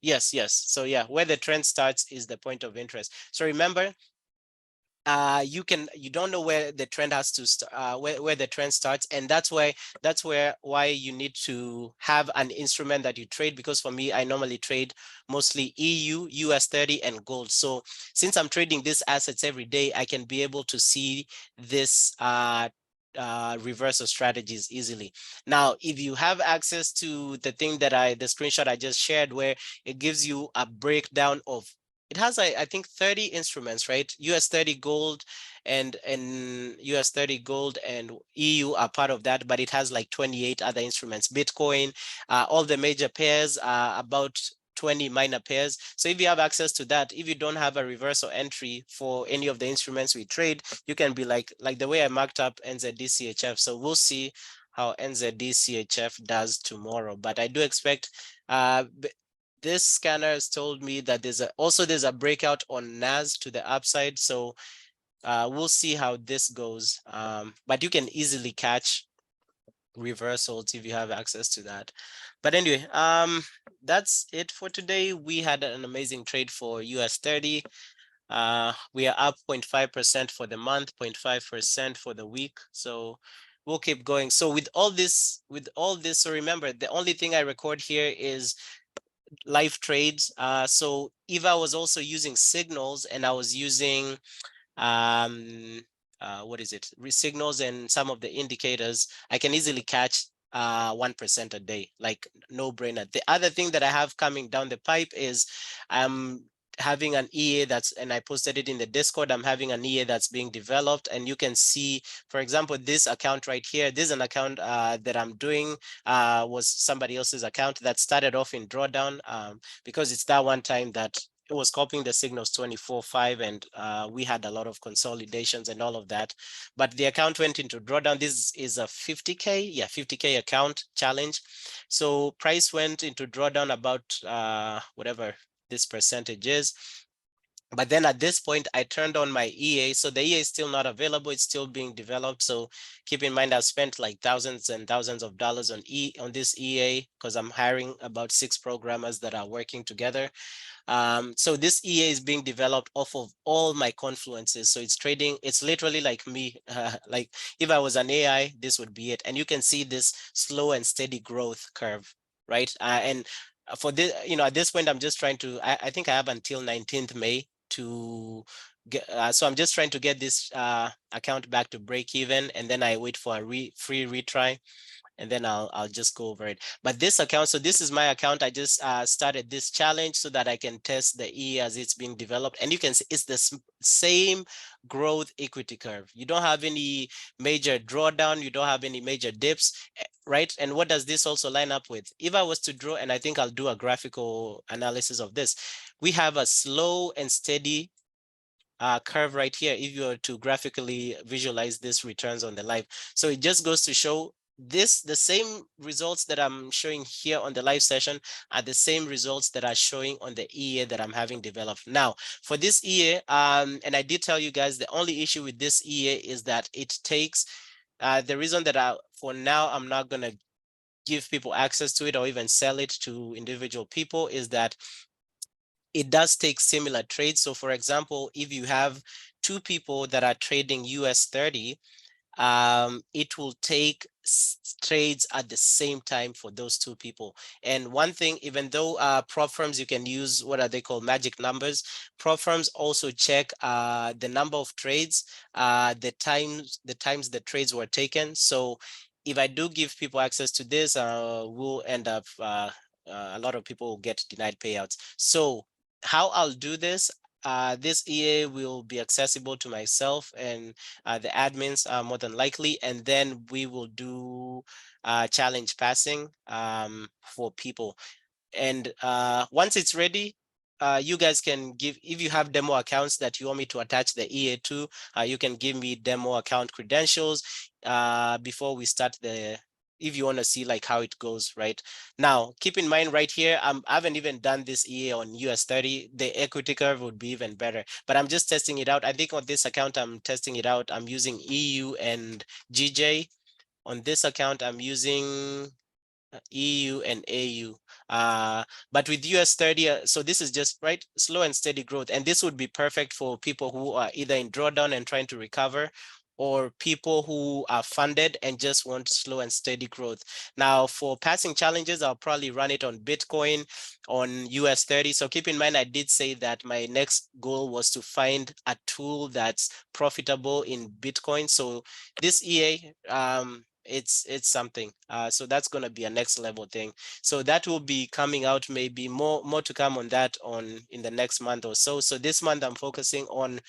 So yeah, where the trend starts is the point of interest. So remember, you don't know where the trend has to where the trend starts, and that's why you need to have an instrument that you trade. Because for me, I normally trade mostly EU, US30, and gold. So since I'm trading these assets every day, I can be able to see this reversal strategies easily. Now, if you have access to the screenshot I just shared, where it gives you a breakdown of, it has I think 30 instruments, right? US30 gold and US30 gold and EU are part of that, but it has like 28 other instruments. Bitcoin, all the major pairs, about 20 minor pairs. So if you have access to that, if you don't have a reversal entry for any of the instruments we trade, you can be like the way I marked up NZDCHF. So we'll see how NZDCHF does tomorrow, but I do expect this scanner has told me that there's a breakout on NAS to the upside. So we'll see how this goes. But you can easily catch reversals if you have access to that. But anyway, that's it for today. We had an amazing trade for US30. We are up 0.5% for the month, 0.5% for the week. So we'll keep going. So with all this, so remember, the only thing I record here is live trades. So if I was also using signals and I was using what is it, signals and some of the indicators, I can easily catch 1% a day, like no brainer. The other thing that I have coming down the pipe is I'm having an EA and I posted it in the Discord. I'm having an EA that's being developed, and you can see, for example, this account right here. This is an account that I'm doing, was somebody else's account that started off in drawdown, because it's that one time that it was copying the signals 24/5, and we had a lot of consolidations and all of that. But the account went into drawdown. This is a 50K, yeah, 50K account challenge. So price went into drawdown about whatever this percentage is. But then at this point, I turned on my EA. So the EA is still not available. It's still being developed. So keep in mind, I've spent like thousands and thousands of dollars on this EA, because I'm hiring about 6 programmers that are working together. So this EA is being developed off of all my confluences. So it's trading, it's literally like me, like if I was an AI, this would be it. And you can see this slow and steady growth curve, right? And for this, at this point, I'm just trying to, I think I have until 19th May to get, so I'm just trying to get this account back to break even, and then I wait for a free retry, and then I'll just go over it. But this account, so this is my account. I just started this challenge so that I can test the E as it's being developed. And you can see it's the same growth equity curve. You don't have any major drawdown. You don't have any major dips, right? And what does this also line up with? If I was to draw, and I think I'll do a graphical analysis of this, we have a slow and steady curve right here if you were to graphically visualize this returns on the live. So it just goes to show the same results that I'm showing here on the live session are the same results that are showing on the EA that I'm having developed. Now, for this EA, and I did tell you guys, the only issue with this EA is that it takes, the reason that for now, I'm not going to give people access to it or even sell it to individual people is that it does take similar trades. So for example, if you have 2 people that are trading US30, it will take trades at the same time for those 2 people. And one thing, even though prop firms, you can use, what are they called, magic numbers, prop firms also check the number of trades, the times the trades were taken. So if I do give people access to this, we'll end up, a lot of people will get denied payouts. So how I'll do this, this EA will be accessible to myself and the admins, more than likely, and then we will do challenge passing for people. And once it's ready, you guys can give, if you have demo accounts that you want me to attach the EA to, you can give me demo account credentials before we start the, if you want to see like how it goes. Right now, keep in mind right here, I haven't even done this EA on US30. The equity curve would be even better, but I'm just testing it out. I think on this account I'm testing it out. I'm using EU and GJ. On this account I'm using EU and AU. But with US30, so this is just right, slow and steady growth. And this would be perfect for people who are either in drawdown and trying to recover, or people who are funded and just want slow and steady growth. Now, for passing challenges, I'll probably run it on Bitcoin, on US30. So keep in mind, I did say that my next goal was to find a tool that's profitable in Bitcoin. So this EA, it's something. So that's going to be a next level thing. So that will be coming out, maybe more to come on that in the next month or so. So this month I'm focusing on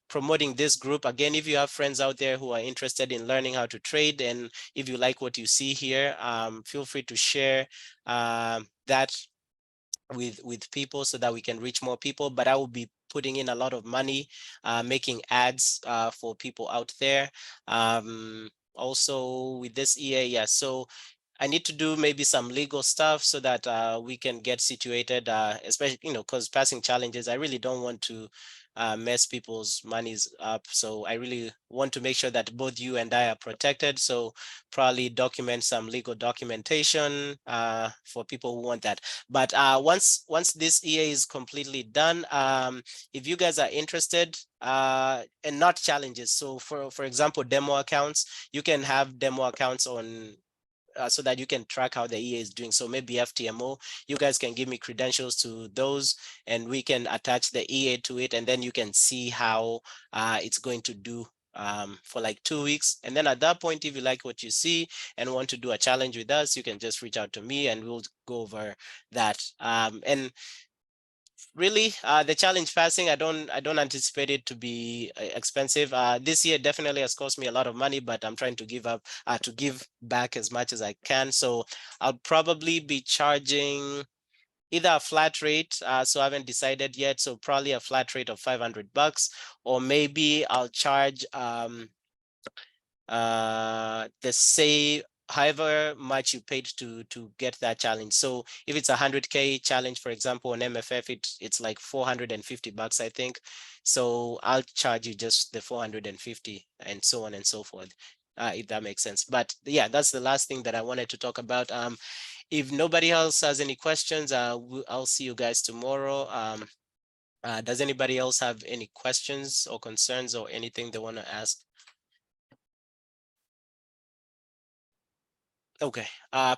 promoting this group. Again, if you have friends out there who are interested in learning how to trade, and if you like what you see here, feel free to share that with people so that we can reach more people. But I will be putting in a lot of money making ads for people out there. Also with this EA, yeah, so I need to do maybe some legal stuff so that we can get situated, especially, because passing challenges, I really don't want to mess people's monies up. So I really want to make sure that both you and I are protected. So probably document some legal documentation for people who want that. But once this EA is completely done, if you guys are interested, and not challenges, so for example, demo accounts, you can have demo accounts on so that you can track how the EA is doing. So maybe FTMO, you guys can give me credentials to those, and we can attach the EA to it, and then you can see how it's going to do for like 2 weeks. And then at that point, if you like what you see and want to do a challenge with us, you can just reach out to me and we'll go over that. And really, the challenge passing, I don't anticipate it to be expensive. This year definitely has cost me a lot of money, but I'm trying to give back as much as I can. So I'll probably be charging either a flat rate, so I haven't decided yet, so probably a flat rate of $500, or maybe I'll charge the say however much you paid to get that challenge. So if it's 100K challenge, for example, on MFF, it's like $450, I think. So I'll charge you just the 450, and so on and so forth, if that makes sense. But yeah, that's the last thing that I wanted to talk about. If nobody else has any questions, I'll see you guys tomorrow. Does anybody else have any questions or concerns or anything they want to ask? Okay,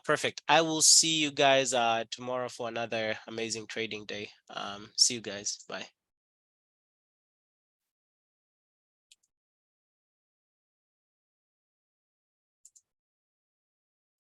perfect. I will see you guys tomorrow for another amazing trading day. See you guys. Bye.